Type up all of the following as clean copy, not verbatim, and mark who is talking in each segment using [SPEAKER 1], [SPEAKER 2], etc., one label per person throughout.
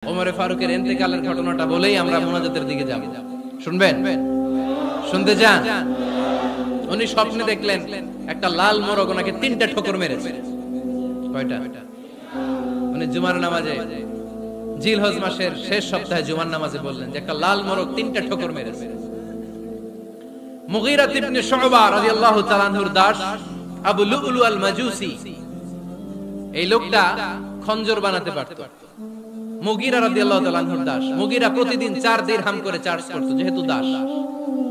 [SPEAKER 1] ওমরে ফারুকের ইন্তেকালের ঘটনাটা বলেই আমরা মুনাজাতের দিকে যাব। শুনবেন? শুনতে যান। উনি স্বপ্নে দেখলেন একটা লাল মোরগ ওনাকে 3টা ঠোকর মেরেছে। কয়টা? উনি জুমার নামাজে জিলহজ মাসের শেষ সপ্তাহে জুমার নামাজে বললেন যে একটা লাল মোরগ 3টা ঠোকর মেরেছে। মুগীরা ইবনে শুবা রাদিয়াল্লাহু তাআলা আনহুর দাস আবু লুলু আল মাজুসি, এই লোকটা খঞ্জর বানাতে পারত। মুগীরা রাদিয়াল্লাহু তাআলা আনহুর দাস। মুগীরা প্রতিদিন 4 দিরহাম করে চার্জ করত, যেহেতু দাস।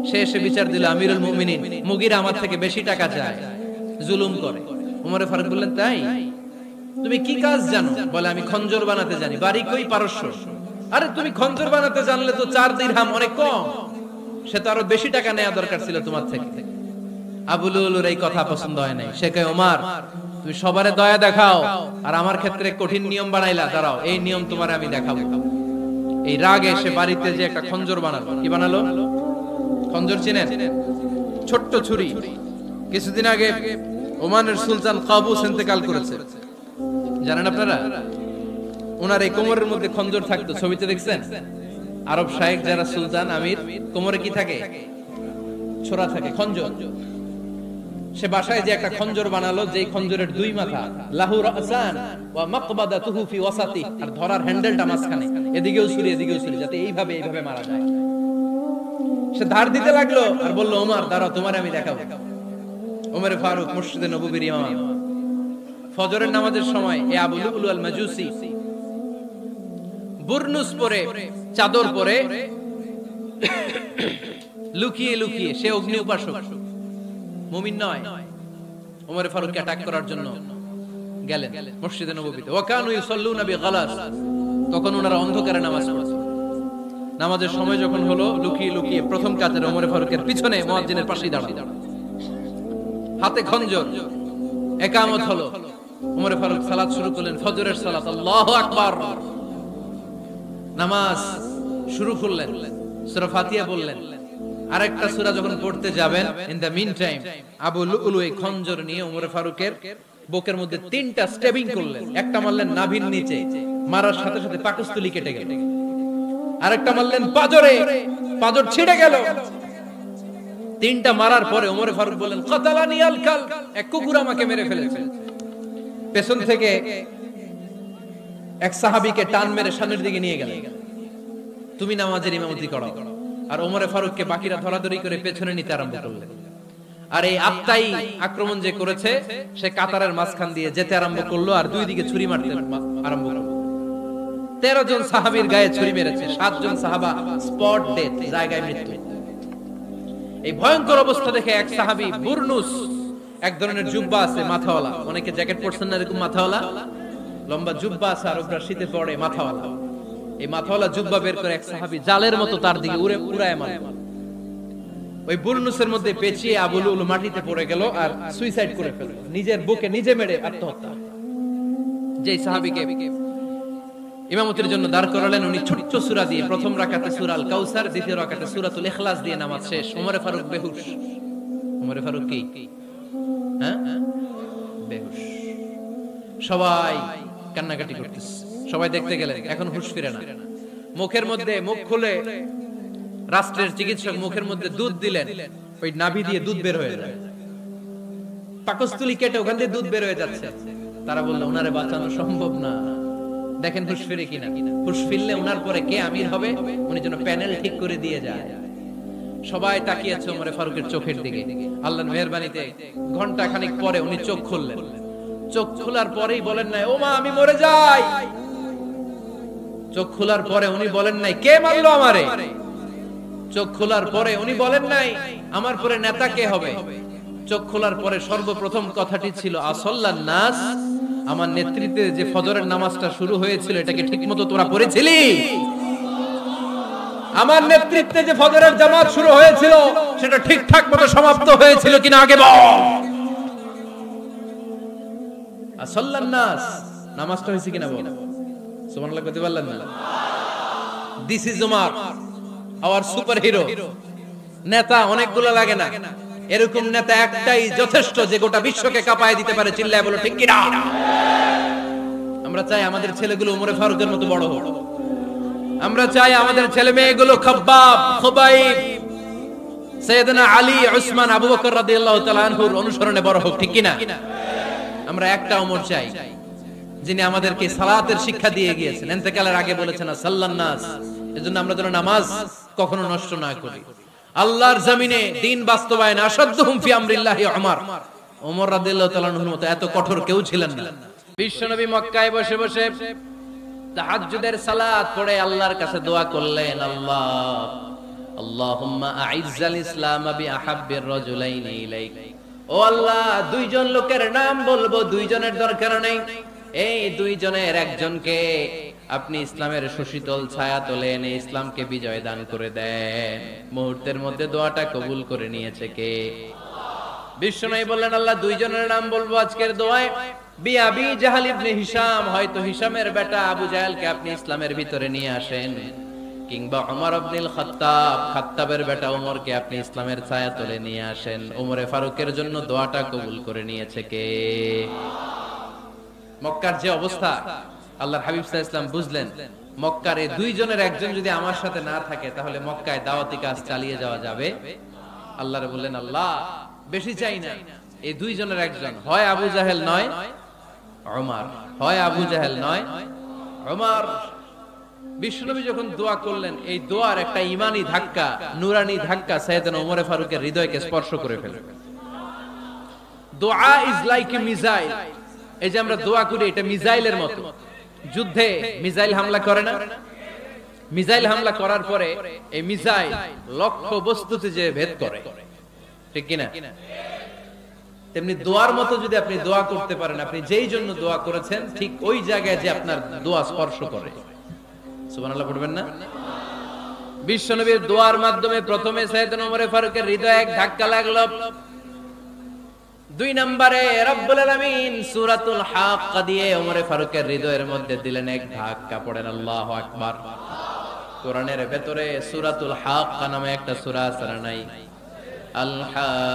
[SPEAKER 1] সে এসে বিচার দিল, আমিরুল মুমিনিন, মুগীরা আমার থেকে বেশি টাকা চায়, জুলুম করে। ওমর ফারুক বললেন, তাই? তুমি কি কাজ জানো? বলে, আমি খঞ্জর বানাতে জানি। বাড়ি কই? পারস্য। আরে তুমি খঞ্জর বানাতে জানলে তো 4 দিরহাম অনেক কম, সে তো আরো বেশি টাকা নেওয়া দরকার ছিল তোমার থেকে। আবু লুলুর এই কথা পছন্দ হয় নাই। সে কয়, ওমর তুমি সবারে দয়া দেখাও আর আমার ক্ষেত্রে কঠিন নিয়ম বানাইলা, দাঁড়াও এই নিয়ম তোমার আমি দেখাবো। এই রাগে সে বাড়িতে যে একটা খঞ্জর বানালো। কি বানালো? খঞ্জর চিনেন? ছোট্ট ছুরি। কিছুদিন আগে ওমানের সুলতান কাবুস ইন্তেকাল করেছে, জানেন আপনারা? ওনার এই কোমরের মধ্যে খঞ্জর থাকতো, ছবিতে দেখছেন? আরব শায়েখ যারা সুলতান আমির, কোমরে কি থাকে? ছোরা থাকে, খঞ্জর। সে বাসায় যে একটা খঞ্জর বানালো, যেই খঞ্জরের 2 মাথা, লাহু রাসান ওয়া মাকবাদাতুহু ফি ওয়াসাতি, আর ধরার হ্যান্ডেলটা মাঝখানে, এদিকেও ছুরি এদিকেও ছুরি, যাতে এইভাবে মারা যায়। সে ধার দিতে লাগলো আর বলল, ওমর দাঁড়াও, তোমারে আমি দেখাবো। ওমর ফারুক মসজিদে নববীর ইমাম, ফজরের নামাজের সময় এই আবু লুলু আল মাজুসি বুরনুস পরে, চাদর পরে, লুকিয়ে লুকিয়ে, সে অগ্নি উপাসক, মুমিন নয়। ওমর ফারুককে অ্যাটাক করার জন্য গেলেন মসজিদে নববীতে। ওয়া কানু ইউসাল্লুনা বিগালাস, তখন ওনারা অন্ধকারে নামাজ পড়ছে। নামাজের সময় যখন হলো, লুকিয়ে লুকিয়ে প্রথম কাতারে ওমর ফারুকের পিছনে মুয়াজ্জিনের পাশেই দাঁড়ানো, হাতে খঞ্জর। ইকামত হলো, ওমর ফারুক সালাত শুরু করলেন, ফজরের সালাত, আল্লাহু আকবার। নামাজ শুরু করলেন, সূরা ফাতিহা বললেন। আরেকটা সূরা যখন পড়তে যাবেন, in the mean time Abu Lulu এই খঞ্জর নিয়ে ওমর ফারুকের বুকের মধ্যে 3টা স্ট্যাবিং করলেন। একটা মারলেন নাভির নিচে, মারার সাথে সাথে পাকস্থলী কেটে গেল। আরেকটা মারলেন পাজরে, পাজর ছিঁড়ে গেল। 3টা মারার পরে ওমর ফারুক বললেন, কাতালানি আল কাল, এক কুকুর আমাকে মেরে ফেলেছে। পেছন থেকে এক সাহাবীকে টান মেরে সামনের দিকে নিয়ে গেল, তুমি নামাজের ইমামতি করো। আর ওমর ফারুককে বাকিরা ধরাধরি করে পেছনে নিতে আরম্ভ করলেন। আর এই আত্মাই আক্রমণ যে করেছে, সে কাতারের মাঝখান দিয়ে যেতে আরম্ভ করলো আর 2 দিকে ছুরি মারতে আরম্ভ করলো। 13 জন সাহাবীর গায়ে ছুরি মেরেছে, 7 জন সাহাবা স্পট ডেথ, জায়গায় মৃত্যু। এই ভয়ঙ্কর অবস্থা দেখে এক সাহাবী বুরনুস, এক ধরনের জুব্বা আছে মাথাওয়ালা, অনেকে জ্যাকেট পরছেন না এরকম মাথাওয়ালা, লম্বা জুব্বা আছে, আর ওটা শীতে পড়ে মাথাওয়ালা। এই মাথাওয়ালা জুব্বা বের করে এক সাহাবী জালের মতো তার দিকে উড়ায় মারে। ওই বুরনুসের মধ্যে পেঁচিয়ে আবু লুলু মাটিতে পড়ে গেল আর সুইসাইড করে ফেলল, নিজের বুকে নিজে মেরে আত্মহত্যা। যেই সাহাবীকে ইমামতির জন্য দাঁড় করালেন, উনি ছোট্ট সূরা দিয়ে, প্রথম রাকাতে সূরা আল কাউসার, দ্বিতীয় রাকাতে সূরাতুল ইখলাস দিয়ে নামাজ শেষ। ওমর ফারুক বেহুশ। ওমর ফারুক কি? হ্যাঁ, বেহুশ। সবাই কান্নাকাটি করতেছে, সবাই দেখতে গেলেন, এখন হুঁশ ফিরে না। মুখের মধ্যে, মুখ খুলে রাষ্ট্রের চিকিৎসক মুখের মধ্যে দুধ দিলেন, ওই নাভি দিয়ে দুধ বের হয়ে যায়, পাকস্থলী কেটে ওখান দিয়ে দুধ বের হয়ে যাচ্ছে। তারা বলল, ওনারে বাঁচানো সম্ভব না, দেখেন হুঁশ ফিরে কিনা। হুঁশ ফিরলে ওনার পরে কে আমির হবে, উনি যেন প্যানেল ঠিক করে দিয়ে যায়। সবাই তাকিয়েছে ওমর ফারুকের চোখের দিকে। আল্লাহর মেহেরবানিতে ঘন্টা খানিক পরে উনি চোখ খুললেন। চোখ খোলার পরেই বলেন নাই, ও মা আমি মরে যাই। চোখ খোলার পরে উনি বলেন নাই, কে মারলো আমারে। চোখ খোলার পরে উনি বলেন নাই, আমার পরে নেতা কে হবে। চোখ খোলার পরে সর্বপ্রথম কথাটি ছিল, আসল্লান নাস, আমার নেতৃত্বে যে ফজরের নামাজটা শুরু হয়েছিল, এটাকে ঠিকমতো তোরা পড়েছিলি? আমার নেতৃত্বে যে ফজরের জামাত শুরু হয়েছিল, সেটা ঠিকঠাক মতো সমাপ্ত হয়েছিল কিনা আগে বল। আসল্লান নাস, নামাজটা হয়েছে কিনা বল। সুবহানাল্লাহ কইতে পারলেন না? This is Omar, hour super hero. নেতা অনেকগুলো লাগে না, এরকম নেতা একটাই যথেষ্ট, যে গোটা বিশ্বকে কাঁপায় দিতে পারে। চিল্লায় বলো ঠিক কিনা? আমরা চাই আমাদের ছেলেগুলো ওমর ফারুকের মতো বড় হোক। আমরা চাই আমাদের ছেলে মেয়েগুলো খাব্বাব, খুবাইব, সাইয়েদনা আলী, উসমান, আবু বকর রাদিয়াল্লাহু তাআলা আনহুর অনুসরণে বড় হোক, ঠিক কিনা? আমরা একটা ওমর চাই যিনি আমাদেরকে সালাতের শিক্ষা দিয়ে গিয়েছেন, ইন্তেকালের আগে বলেছেন সাল্লান নাস। এজন্য আমরা যেন নামাজ কখনো নষ্ট না করি। আল্লাহর জমিনে দ্বীন বাস্তবায়নে আসাদুহুম ফি আমরিল্লাহি ওমর রাদিয়াল্লাহু তাআলা আনহুর মতো এত কঠোর কেউ ছিলেন না। বিশ্বনবী মক্কায় বসে বসে তাহাজ্জুদের সালাত পড়ে আল্লাহর কাছে দোয়া করলেন, আল্লাহুম্মা আইজ্জাল ইসলাম বিআহাব্বির রাজুলাইনি ইলাইক। ও আল্লাহ, দুইজন লোকের নাম বলবো, দুইজনের দরকার নেই, এই দুইজনের একজনকে আপনি ইসলামের সুশীতল ছায়া তলে এনে ইসলামকে বিজয় দান করে দেন। মুহূর্তের মধ্যে দোয়াটা কবুল করে নিয়েছে কে? বিশ্বনবী বললেন, আল্লাহ, দুইজনের নাম বলবো আজকের দোয়ায়। বিআবি জাহল ইবনে হিশাম, হয়তো হিশামের বেটা আবু জাহেলকে আপনি ইসলামের ভিতরে নিয়ে আসেন, কিংবা ওমর ইবনুল খাত্তাব, খাত্তাবের বেটা ওমরকে আপনি ইসলামের ছায়া তলে নিয়ে আসেন। ওমরে ফারুকের জন্য দোয়াটা কবুল করে নিয়েছে কে? মক্কার যে অবস্থা, আল্লাহর হাবিব সাল্লাল্লাহু আলাইহি ওয়াসাল্লাম বুঝলেন মক্কার এই দুইজনের একজন যদি আমার সাথে না থাকে তাহলে মক্কায় দাওয়াতি কাজ চালিয়ে যাওয়া যাবে। আল্লাহরে বললেন, আল্লাহ, বেশি চাই না, এই দুইজনের একজন, হয় আবু জাহেল নয় ওমর, হয় আবু জাহেল নয় ওমর। বিশ্বনবী যখন দোয়া করলেন, এই দোয়ার একটা ঈমানি ধাক্কা, নূরানি ধাক্কা সাইয়েদনা ওমর ফারুকের হৃদয়কে স্পর্শ করে ফেলে। দোয়া ইজ লাইক এ মিসাইল। এই যে আমরা দোয়া করি, এটা মিসাইলের মতো। যুদ্ধে মিসাইল হামলা করে না? মিসাইল হামলা করার পরে এই মিসাইল লক্ষ্য বস্তুতে যে ভেদ করে, ঠিক কিনা? তেমনি দোয়ার মতো যদি আপনি দোয়া করতে পারেন, আপনি যেই জন্য দোয়া করেছেন ঠিক ওই জায়গায় যে আপনার দোয়া স্পর্শ করে। সুবহানাল্লাহ পড়বেন না? বিশ্বনবীর দোয়ার মাধ্যমে প্রথমে সাইয়েদনা ওমর ফারুকের হৃদয়ে এক ধাক্কা লাগলো। দুই নম্বরে রব্বুল আলামিন সূরাতুল হাক্কা দিয়ে ওমর ফারুকের হৃদয়ের মধ্যে দিলেন এক ধাক্কা। পড়েন আল্লাহু আকবার। কোরআনের ভেতরে সূরাতুল হাক্কা নামে একটা সূরা আছে না নাই? আল হাক্কাতু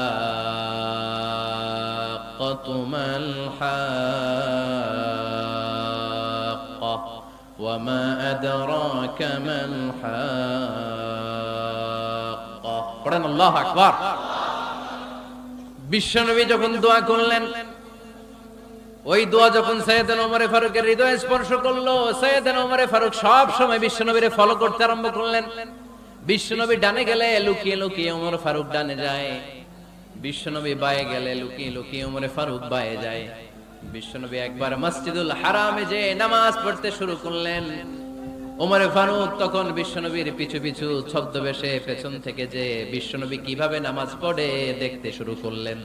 [SPEAKER 1] মাল হাক্কা ওয়া মা আদরাকা মাল হাক্কা। পড়েন আল্লাহু আকবার। বিশ্বনবী যখন দোয়া করলেন, ওই দোয়া যখন সাইয়েদনা ওমর ফারুকের হৃদয়ে স্পর্শ করলো, সাইয়েদনা ওমর ফারুক সব সময় বিশ্বনবীরে ফলো করতে আরম্ভ করলেন। বিশ্বনবী ডানে গেলে লুকিয়ে লুকিয়ে ওমর ফারুক ডানে যায়, বিশ্বনবী বায়ে গেলে লুকিয়ে লুকিয়ে ওমর ফারুক বায়ে যায়। বিশ্বনবী একবার মসজিদুল হারামে যে নামাজ পড়তে শুরু করলেন, ওমর ফারুক তখন বিশ্বনবীর পিছু পিছু ছদ্মবেশে পেছন থেকে যে বিশ্বনবী কিভাবে নামাজ পড়ে দেখতে শুরু করলেন।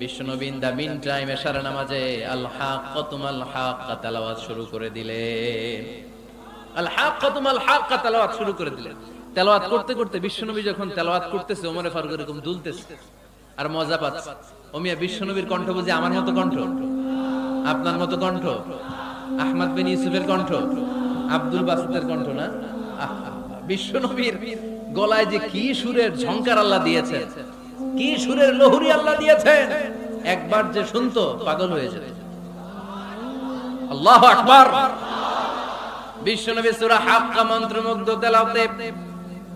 [SPEAKER 1] বিশ্বনবী ইন দা মিন টাইম এশার নামাজে আল হাক্কাতু মাল হাক্কা তেলাওয়াত শুরু করে দিলেন। আল হাক্কাতু মাল হাক্কা তেলাওয়াত শুরু করে দিলেন। তেলাওয়াত করতে করতে বিশ্বনবী যখন তেলাওয়াত করতেছে, ওমর ফারুক এরকম দুলতেছে আর মজা পাচ্ছে। ও মিয়া, বিশ্বনবীর কণ্ঠ বুঝি আমার মতো কণ্ঠ, আপনার মতো কণ্ঠ, আহমদ বিন ইউসুফের কণ্ঠ, আব্দুল বাসিতের কণ্ঠ না? বিশ্বনবীর গলায় যে কি সুরের ঝংকার আল্লাহ দিয়েছেন, কি সুরের লহরী আল্লাহ দিয়েছেন, একবার যে শুনতো পাগল হয়ে যেত। আল্লাহু আকবার। বিশ্বনবী সূরা হাক্কা মন্ত্রমুগ্ধ তেলাওয়াতে,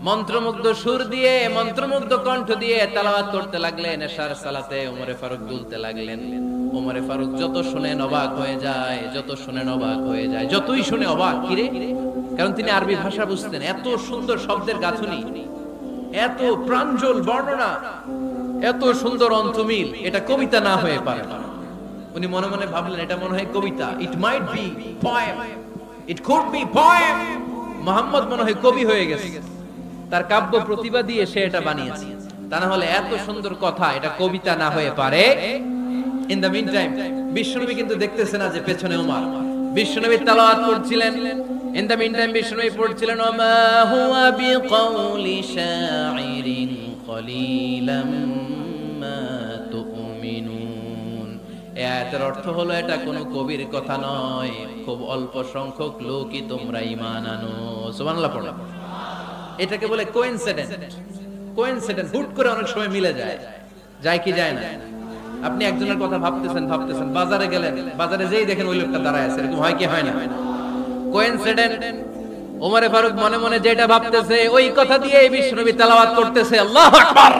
[SPEAKER 1] মন্ত্রমুগ্ধ সুর দিয়ে, মন্ত্রমুগ্ধ কণ্ঠ দিয়ে তেলাওয়াত করতে লাগলেন। এশার সালাতে ওমর ফারুক দুলতে লাগলেন। ওমর ফারুক যত শুনেন অবাক হয়ে যায়, যত শুনেন অবাক হয়ে যায়, যতই শুনে অবাক। কিরে? কারণ তিনি আরবি ভাষা বুঝতেন। এত সুন্দর শব্দের গাঁথনি, এত প্রাঞ্জল বর্ণনা, এত সুন্দর অন্তমিল, এটা কবিতা না হয়ে পারে না। উনি মনে মনে ভাবলেন, এটা মনে হয় কবিতা। It might be poem, it could be poem. Muhammad মনে হয় কবি হয়ে গেছে, তার কাব্য প্রতিভা দিয়ে সে এটা বানিয়েছে। তা না হলে এত সুন্দর কথা, এটা কবিতা না হয়ে পারে। ইন দ্য মিন টাইম বিশ্বনবী কিন্তু দেখতেছে না যে পেছনে ওমর। বিশ্বনবী তেলাওয়াত করছিলেন, ইন দ্য মিন টাইম বিশ্বনবী পড়ছিলেন, ওমা হুয়া বিকাউলি শাইরিন কলিলাম মা তুমিনুন। এই আয়াতের অর্থ হলো, এটা কোনো কবির কথা নয়, খুব অল্প সংখ্যক লোকই তোমরা ঈমান আনো। সুবহানাল্লাহ পড়ো। এটাকে বলে কোইনসিডেন্ট। কোইনসিডেন্ট হুট করে অনেক সময় মিলে যায়, যায় কি যায় না? আপনি একজনের কথা ভাবতেছেন ভাবতেছেন, বাজারে গেলেন, বাজারে যেই দেখেন ওই লোকটা দাঁড়ায় আছে, এরকম হয় কি হয় না? কোইনসিডেন্ট। ওমরে ফারুক মনে মনে যেটা ভাবতেছে ওই কথা দিয়ে বিশ্বনবী তেলাওয়াত করতেছে, আল্লাহু আকবার।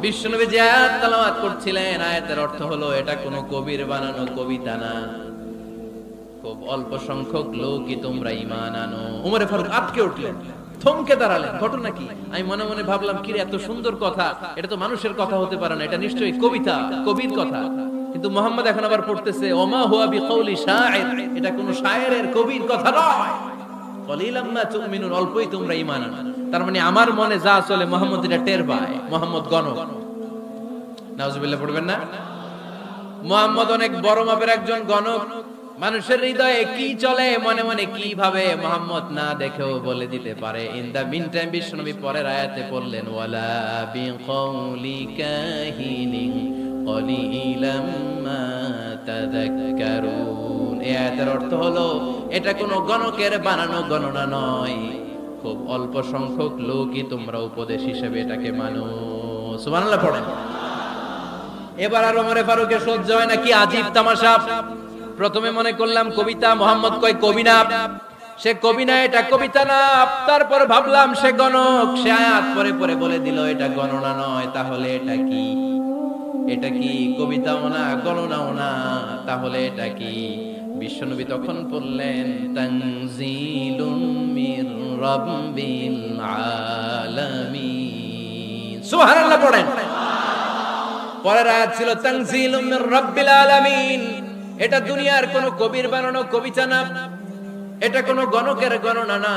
[SPEAKER 1] বিশ্বনবী যে আয়াত তেলাওয়াত করছিলেন, আয়াতের অর্থ হলো এটা কোনো কবির বানানো কবিতা না, খুব অল্প সংখ্যক লোকই তোমরা ঈমান আনো। ওমরে ফারুক আটকে উঠলেন, থমকে দাঁড়ালেন। ঘটনা কি? আমি মনে মনে ভাবলাম, কি রে, এত সুন্দর কথা, এটা তো মানুষের কথা হতে পারে না, এটা নিশ্চয়ই কবিতা, কবির কথা। কিন্তু মুহাম্মদ এখন আবার পড়তেছে ওমা হুয়া বিকাউলি শাইর, এটা কোনো শায়েরের, কবির কথা নয়। কলিলাম মা তুমিনুন, অল্পই তোমরা ঈমান আনো। তার মানে আমার মনে যা চলে মুহাম্মদ এটা টের পায়। মুহাম্মদ গণক, নাউজুবিল্লাহ পড়বেন না? মুহাম্মদ অনেক বড় মাপের একজন গণক। মানুষের হৃদয়ে কি চলে, মনে মনে কি ভাবে, মুহাম্মদ না দেখেও বলে দিতে পারে। ইন দা মিন টাইম বিশ্বনবী পরের আয়াতে পড়লেন ওয়ালা বিকাউলি কাহিনিন কলিলাম মা তাযাক্কারুন। এই আয়াতের অর্থ হলো এটা কোনো গণকের বানানো গণনা নয়, খুব অল্প সংখ্যক লোকই তোমরা উপদেশ হিসেবে এটাকে মানো। সুবহানাল্লাহ পড়েন। এবার আর ওমরে ফারুকের সহ্য হয় না, কি আজীব তামাশা। প্রথমে মনে করলাম কবিতা, মুহাম্মদ কয় কবি না, সে কবি না, এটা কবিতা না। তারপর ভাবলাম সে গণক, সে আয়াত পরে পরে বলে দিল এটা গণনা নয়, তাহলে এটা কি? এটা কি কবিতাও না, গণনাও না, তাহলে এটা কি? বিশ্বনবী তখন বললেন তানজিলুম মির রাব্বিল আলামিন। সুবহানাল্লাহ পড়েন। পরের আয়াত ছিল তানজিলুম মির রাব্বিল আলামিন। এটা দুনিয়ার কোনো কবির বানানো কবিতা না, এটা কোনো গণকের গণনা না,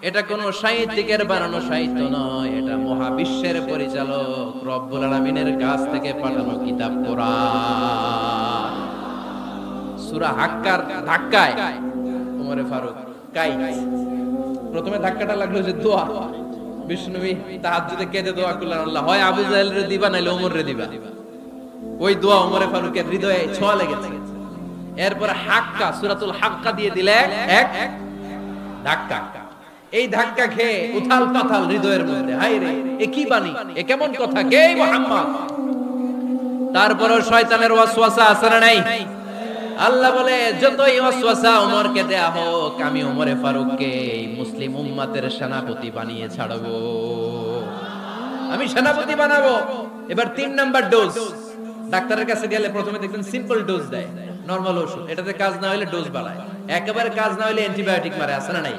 [SPEAKER 1] এটা কোনো সাহিত্যিকের বানানো সাহিত্য নয়, এটা মহাবিশ্বের পরিচালক রব্বুল আলামিনের কাছ থেকে পাঠানো কিতাব কোরআন। সূরা হাক্কার ধাক্কায় ওমরে ফারুক কাই। প্রথমে ধাক্কাটা লাগলো যে দোয়া। বিশ্বনবী তাহাজ্জুদে কেঁদে দোয়া করলেন, আল্লাহ হয় আবু জাহেল রে দিবা, নাইলে ওমর রে দিবা। ওই দোয়া ওমরে ফারুকের হৃদয়ে ছোঁয়া লেগেছে। এরপর হাক্কা, সূরাতুল হাক্কা দিয়ে দিলে এক ধাক্কা। এই ধাক্কা খেয়ে উথাল পাথাল হৃদয়ের মধ্যে, হায় রে, এ কি বাণী, এ কেমন কথা, কে মুহাম্মদ? তারপরও শয়তানের ওয়াসওয়াসা আছে না নাই? আল্লাহ বলে যতই ওয়াসওয়াসা ওমরকে দেয়া হোক, আমি ওমরে ফারুককে এই মুসলিম উম্মতের সেনাপতি বানিয়ে ছাড়বো, আমি সেনাপতি বানাবো। এবার 3 নাম্বার ডোজ। ডাক্তারের কাছে গেলে প্রথমে দেখবেন সিম্পল ডোজ দেয়, নরমাল ওষুধ, এটাতে কাজ না হলে ডোজ বাড়ায়, একেবারে কাজ না হলে অ্যান্টিবায়োটিক মারে, আছে না নাই?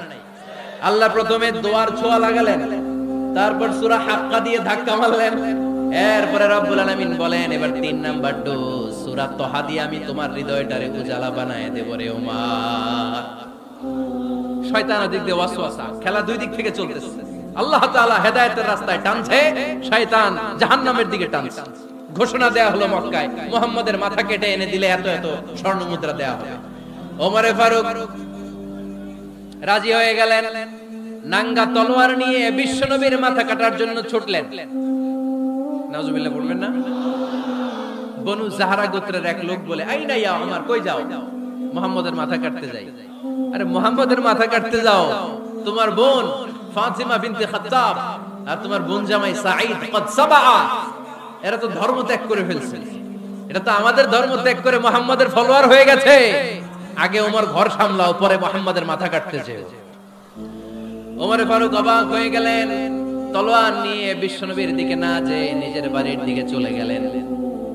[SPEAKER 1] আল্লাহ প্রথমে দোয়ার ছোঁয়া লাগালেন, তারপর সূরা হাক্কা দিয়ে ধাক্কা মারলেন, এরপরে রব্বুল আলামিন বলেন এবার 3 নাম্বার ডোজ সূরা তাহা দিয়ে আমি তোমার হৃদয়টারে উজালা বানায় দেব রে ওমর। শয়তান ওদিক দিয়ে ওয়াসওয়াসা, খেলা দুই দিক থেকে চলতেছে। আল্লাহ তাআলা হেদায়েতের রাস্তায় টানছে, শয়তান জাহান্নামের দিকে টানছে। ঘোষণা দেয়া হলো মক্কায়, মুহাম্মাদের মাথা কেটে এনে দিলে এত এত স্বর্ণ মুদ্রা দেয়া হবে। ওমরে ফারুক রাজি হয়ে গেলেন, নাঙ্গা তলোয়ার নিয়ে বিশ্বনবীর মাথা কাটার জন্য ছুটলেন। নাউজুবিল্লাহ বলবেন না? বনু জাহরা গোত্রের এক লোক বলে, আইনা ইয়া ওমর, কই যাও? মুহাম্মাদের মাথা কাটতে যাই। আরে মুহাম্মাদের মাথা কাটতে যাও? তোমার বোন ফাতিমা বিনতে খাত্তাব আর তোমার বোন জামাই সাঈদ কদ সাবা, এরা তো ধর্ম ত্যাগ করে ফেলছে, এটা তো আমাদের ধর্ম ত্যাগ করে মুহাম্মাদের ফলোয়ার হয়ে গেছে। আগে ওমর ঘর সামলাও, পরে মুহাম্মাদের মাথা কাটতে যেও। ওমরে ফারুক অবাক হয়ে গেলেন, তলোয়ার নিয়ে বিশ্বনবীর দিকে না যেয়ে নিজের বাড়ির দিকে চলে গেলেন।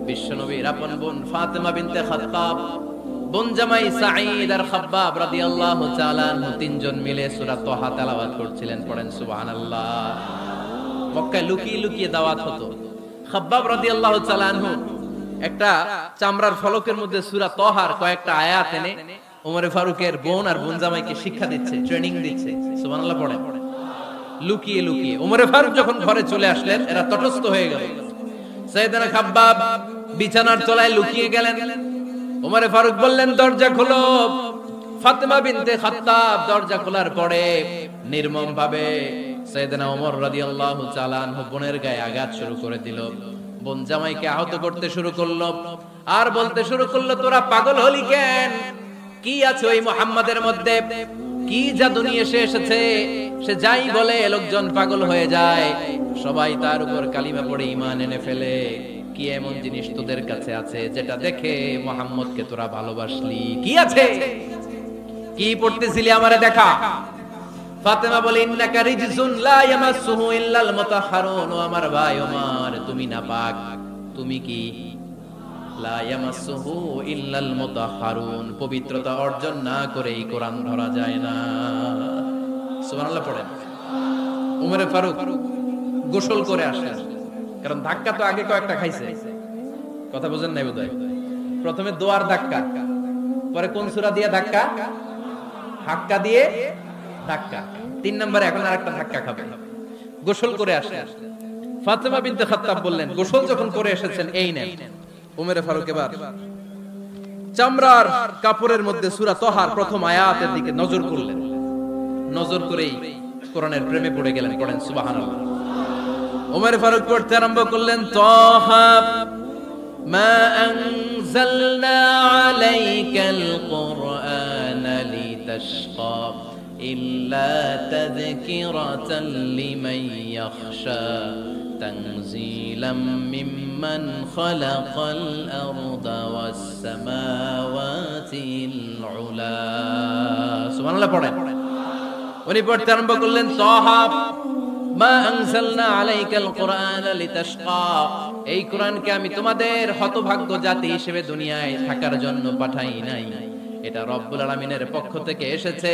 [SPEAKER 1] বিশ্বনবীর আপন বোন ফাতিমা বিনতে খাত্তাব, বোন জামাই সাঈদ আর খাব্বাব রাদিয়াল্লাহু তাআলা আনহু তিনজন মিলে সূরা তাহা তেলাওয়াত করছিলেন। পড়েন সুবহানাল্লাহ। মক্কায় লুকিয়ে লুকিয়ে দাওয়াত হতো। খাব্বাব রাদিয়াল্লাহু তাআলা আনহু একটা চামড়ার ফলকের মধ্যে সূরা তাহার কয়েকটা আয়াত এনে ওমরে ফারুকের বোন আর বোন জামাইকে শিক্ষা দিচ্ছে, ট্রেনিং দিচ্ছে। সুবহানাল্লাহ পড়েন। লুকিয়ে লুকিয়ে ওমরে ফারুক যখন ঘরে চলে আসলেন, এরা তটস্থ হয়ে গেল। সাইয়েদনা খাব্বাব বিছানার তলায় লুকিয়ে গেলেন। ওমরে ফারুক বললেন, দরজা খোলো। ফাতিমা বিনতে খাত্তাব দরজা খোলার পরে নির্মম ভাবে সাইয়েদনা ওমর রাদিয়াল্লাহু তাআলা আনহু বোনের গায়ে আঘাত শুরু করে দিল। বোন জামাইকে আহত করতে শুরু করলো আর বলতে শুরু করলো, তোরা পাগল হলি কেন? কি আছে ওই মুহাম্মাদের মধ্যে? কি জাদু নিয়ে এসেছে? সে যাই বলে লোকজন পাগল হয়ে যায়, সবাই তার উপর কালিমা পড়ে ঈমান এনে ফেলে। কি এমন জিনিস তোদের কাছে আছে যেটা দেখে মুহাম্মদকে তোরা ভালোবাসলি? কি আছে? কি পড়তেছিলি আমারে দেখা? ফাতেমা বলে ইন্নাকা রিজসুন লা ইয়ামাসসুহু ইল্লাল মুতাহহারুন, ও আমার ভাই ওমর তুমি নাপাক, তুমি কি লা ইয়ামাসসুহু ইল্লাল মুতাহহারুন, পবিত্রতা অর্জন না করে এই কোরআন ধরা যায় না। সুবহানাল্লাহ পড়েন। উমরে ফারুক গোসল করে আসলেন, কারণ ধাক্কা তো আগে কয়েকটা খাইছে, কথা বুঝেন নাই বোধহয়। প্রথমে দোয়ার ধাক্কা, পরে কোন সূরা দিয়ে ধাক্কা, হাক্কা দিয়ে ধাক্কা, 3 নম্বরে এখন আরেকটা ধাক্কা খাবে। গোসল করে আসলেন। ফাতেমা বিনতে খাত্তাব বললেন গোসল যখন করে এসেছেন এই নেন। উমরে ফারুক এবার চামড়ার কাপড়ের মধ্যে সূরা তহার প্রথম আয়াতের দিকে নজর করলেন, নজর করেই কোরআনের প্রেমে পড়ে গেলেন। পড়েন সুবহানাল্লাহ। উমরে ফারুক পড়তে আরম্ভ করলেন তহা মা আনজালনা আলাইকাল কুরআনা লিতাশকা ইল্লা তাযকিরাতাল লিমান ইয়াখশা তানজিলাম মিম্মান খালাকাল আরদা ওয়াস সামাওয়াতিল উলা। সুবহানাল্লাহ পড়েন। উনি পড়তে আরম্ভ করলেন তহা মা আনজালনা আলাইকাল কুরআনা লিতাশকা, এই কোরআনকে আমি তোমাদের হতভাগ্য জাতি হিসেবে দুনিয়ায় থাকার জন্য পাঠাই নাই, এটা রব্বুল আলামিনের পক্ষ থেকে এসেছে।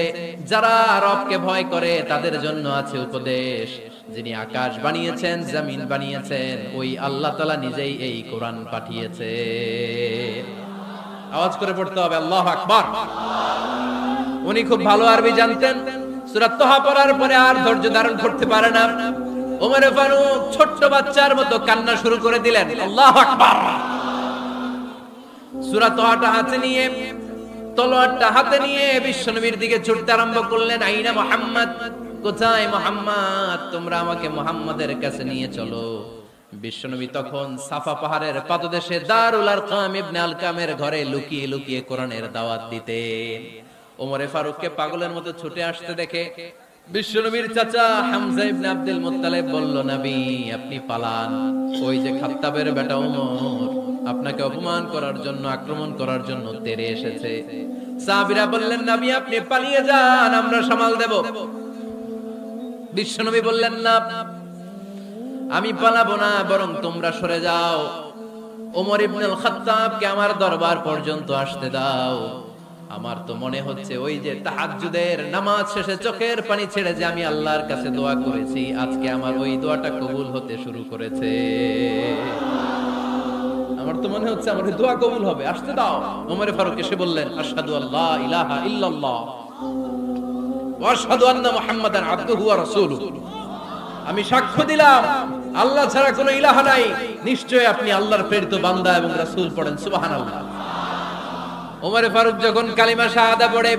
[SPEAKER 1] যারা রবকে ভয় করে তাদের জন্য আছে উপদেশ। যিনি আকাশ বানিয়েছেন, জমিন বানিয়েছেন, ওই আল্লাহ তাআলা নিজেই এই কোরআন পাঠিয়েছে। আওয়াজ করে পড়তে হবে আল্লাহু আকবার। উনি খুব ভালো আরবি জানতেন। সূরা তহা পড়ার পরে আর ধৈর্য ধারণ করতে পারে না। ওমর ফারুক ছোট্ট বাচ্চার মতো কান্না শুরু করে দিলেন। আল্লাহু আকবার। সূরা তহাটা হাতে নিয়ে, তলোয়ারটা হাতে নিয়ে বিশ্বনবীর দিকে ছুটতে আরম্ভ করলেন। আইনা মুহাম্মদ, কোথায় মুহাম্মদ? তোমরা আমাকে মুহাম্মাদের কাছে নিয়ে চলো। বিশ্বনবী তখন সাফা পাহাড়ের পাদদেশে দারুল আরকাম ইবনে আলকামের ঘরে লুকিয়ে লুকিয়ে কোরআনের দাওয়াত দিতেন। ওমরে ফারুককে পাগলের মতো ছুটে আসতে দেখে বিশ্বনবীর চাচা হামজা ইবনে আব্দুল মুত্তালিব বলল, নবী আপনি পালান, ওই যে খাত্তাবের বেটা ওমর আপনাকে অপমান করার জন্য, আক্রমণ করার জন্য তেড়ে এসেছে। সাহাবীরা বললেন, নবী আপনি পালিয়ে যান, আমরা সামাল দেব। বিশ্বনবী বললেন, না আমি পালাবো না, বরং তোমরা সরে যাও। ওমর ইবনুল খাত্তাবকে আমার দরবার পর্যন্ত আসতে দাও। আমার তো মনে হচ্ছে ওই যে তাহাজ্জুদের নামাজ শেষে চোখের পানি ছেড়ে যে আমি আল্লাহর কাছে দোয়া করেছি, আজকে আমার ওই দোয়াটা কবুল হতে শুরু করেছে। আমার তো মনে হচ্ছে আমার দোয়া কবুল হবে, আসতে দাও। ওমর ফারুক এসে বললেন, আশহাদু আল্লা ইলাহা ইল্লাল্লাহ ওয়া আশহাদু আন্না মুহাম্মাদান আবদুহু ওয়া রাসূলুহু, আমি সাক্ষ্য দিলাম আল্লাহ ছাড়া কোনো ইলাহ নাই, নিশ্চয় আপনি আল্লাহর প্রেরিত বান্দা এবং রাসূল। পড়েন সুবহানাল্লাহ। ওমর ফারুক যখন কালিমা শাহাদা পড়ে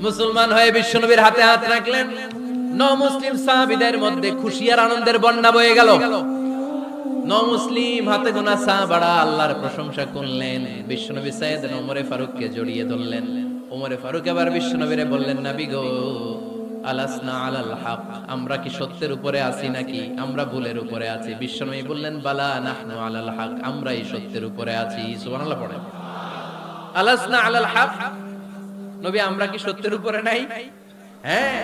[SPEAKER 1] মুসলমান হয়ে বিশ্বনবীর হাতে হাত রাখলেন, নমুসলিম সাহাবীদের মধ্যে খুশি আর আনন্দের বন্যা বয়ে গেল। নমুসলিম হাতে গোনা সাহাবারা আল্লাহর প্রশংসা করলেন। বিশ্বনবী সাইয়েদনা ওমর ফারুককে জড়িয়ে ধরলেন। ওমর ফারুক আবার বিশ্বনবীরে বললেন, নবী গো আলাসনা আলাল হক, আমরা কি সত্যের উপরে আছি নাকি আমরা ভুলের উপরে আছি? বিশ্বনবী বললেন, বালা নাহনু আলাল হক, আমরাই সত্যের উপরে আছি। সুবহানাল্লাহ পড়েন। আলাসনা আলাল হক, নবী আমরা কি সত্যের উপরে নাই? হ্যাঁ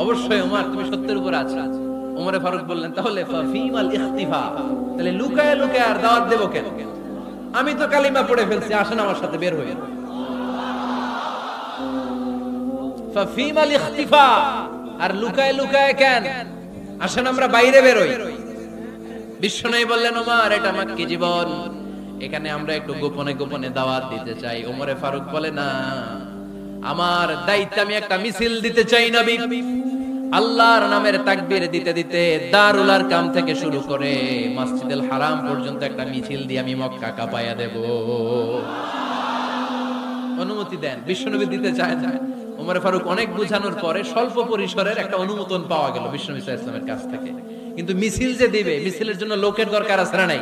[SPEAKER 1] অবশ্যই ওমর তুমি সত্যের উপরে আছো। ওমর ফারুক বললেন, তাহলে ফাফিমাল ইখতিফা, তাহলে লুকায় লুকায় আর দাওয়াত দেব কেন? আমি তো কালিমা পড়ে ফেলছি, আসেন আমার সাথে বের হয়ে। ফাফিমাল ইখতিফা, আর লুকায় লুকায় কেন? আসেন আমরা বাইরে বের হই। বিশ্বনবী বললেন, ওমর এটা মাক্কি জীবন, এখানে আমরা একটু গোপনে গোপনে দাওয়াত দিতে চাই। ওমর ফারুক বলে, না আমার দায়িত্ব, আমি একটা মিছিল দিতে চাই নবী। আল্লাহর নামের তাকবীর দিতে দিতে দারুল আরকাম থেকে শুরু করে মসজিদুল হারাম পর্যন্ত একটা মিছিল দিয়ে আমি মক্কা কাঁপায়া দেব। অনুমতি দেন। বিশ্বনবী দিতে চায় না। ওমর ফারুক অনেক বুঝানোর পরে স্বল্প পরিসরের একটা অনুমোদন পাওয়া গেল বিশ্বনবী সাল্লাল্লাহু আলাইহি ওয়াসাল্লামের কাছ থেকে। কিন্তু মিছিল যে দিবে, মিছিলের জন্য লোকের দরকার আছে না নাই?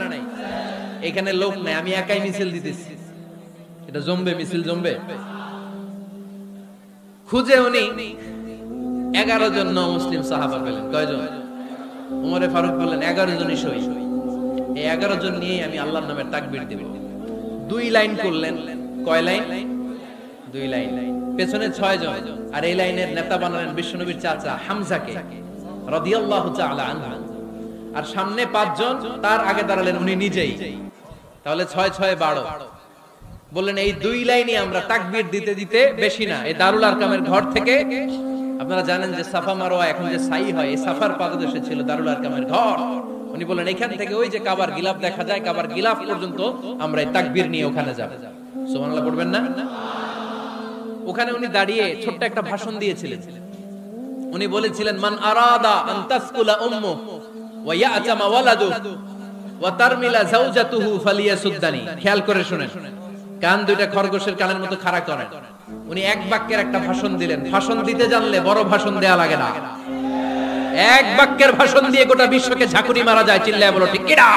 [SPEAKER 1] এখানে লোক নাই, আমি একাই মিছিল দিতেছি। এটা জমবে, মিছিল জমবে। খুঁজে উনি 11 জন মুসলিম সাহাবা পেলেন। কয়জন? ওমর ফারুক বললেন 11 জনই সই। এই 11 জন নিয়ে আমি আল্লাহর নামে তাকবীর দেব। 2 লাইন করলেন। কয় লাইন? 2 লাইন। পেছনে 6 জন, আর এই লাইনের নেতা বানালেন বিশ্বনবীর চাচা হামজাকে রাদিয়াল্লাহু তাআলা আনহু, আর সামনে 5 জন, তার আগে দাঁড়ালেন উনি নিজেই। তাহলে 6 6 12। বললেন এই 2 লাইনই আমরা তাকবীর দিতে দিতে, বেশি না, এই দারুল আরকামের ঘর থেকে, আপনারা জানেন যে সাফা মারওয়া এখন যে সাই হয়, এই সাফার পাদদেশে ছিল দারুল আরকামের ঘর। উনি বললেন এখান থেকে ওই যে কাবার গিলাফ দেখা যায়, কাবার গিলাফ পর্যন্ত আমরা এই তাকবীর নিয়ে ওখানে যাব। সুবহানাল্লাহ পড়বেন না? ওখানে উনি দাঁড়িয়ে ছোট্ট একটা ভাষণ দিয়েছিলেন। উনি বলেছিলেন মান আরাদা আন তাসকুলা উম্মু ওয়া ইয়াতামা ওয়ালাদু ওয়া তারমিলা যাওজাতুহু ফালিয়াসুদ্দানি। খেয়াল করে শুনেন, কান দুইটা খরগোশের কানের মতো খাড়া করেন। উনি এক বাক্যের একটা ভাষণ দিলেন। ভাষণ দিতে জানলে বড় ভাষণ দেয়া লাগে না, এক বাক্যের ভাষণ দিয়ে গোটা বিশ্বকে ঝাঁকুনি মারা যায়। চিল্লায় বলো ঠিক কিনা?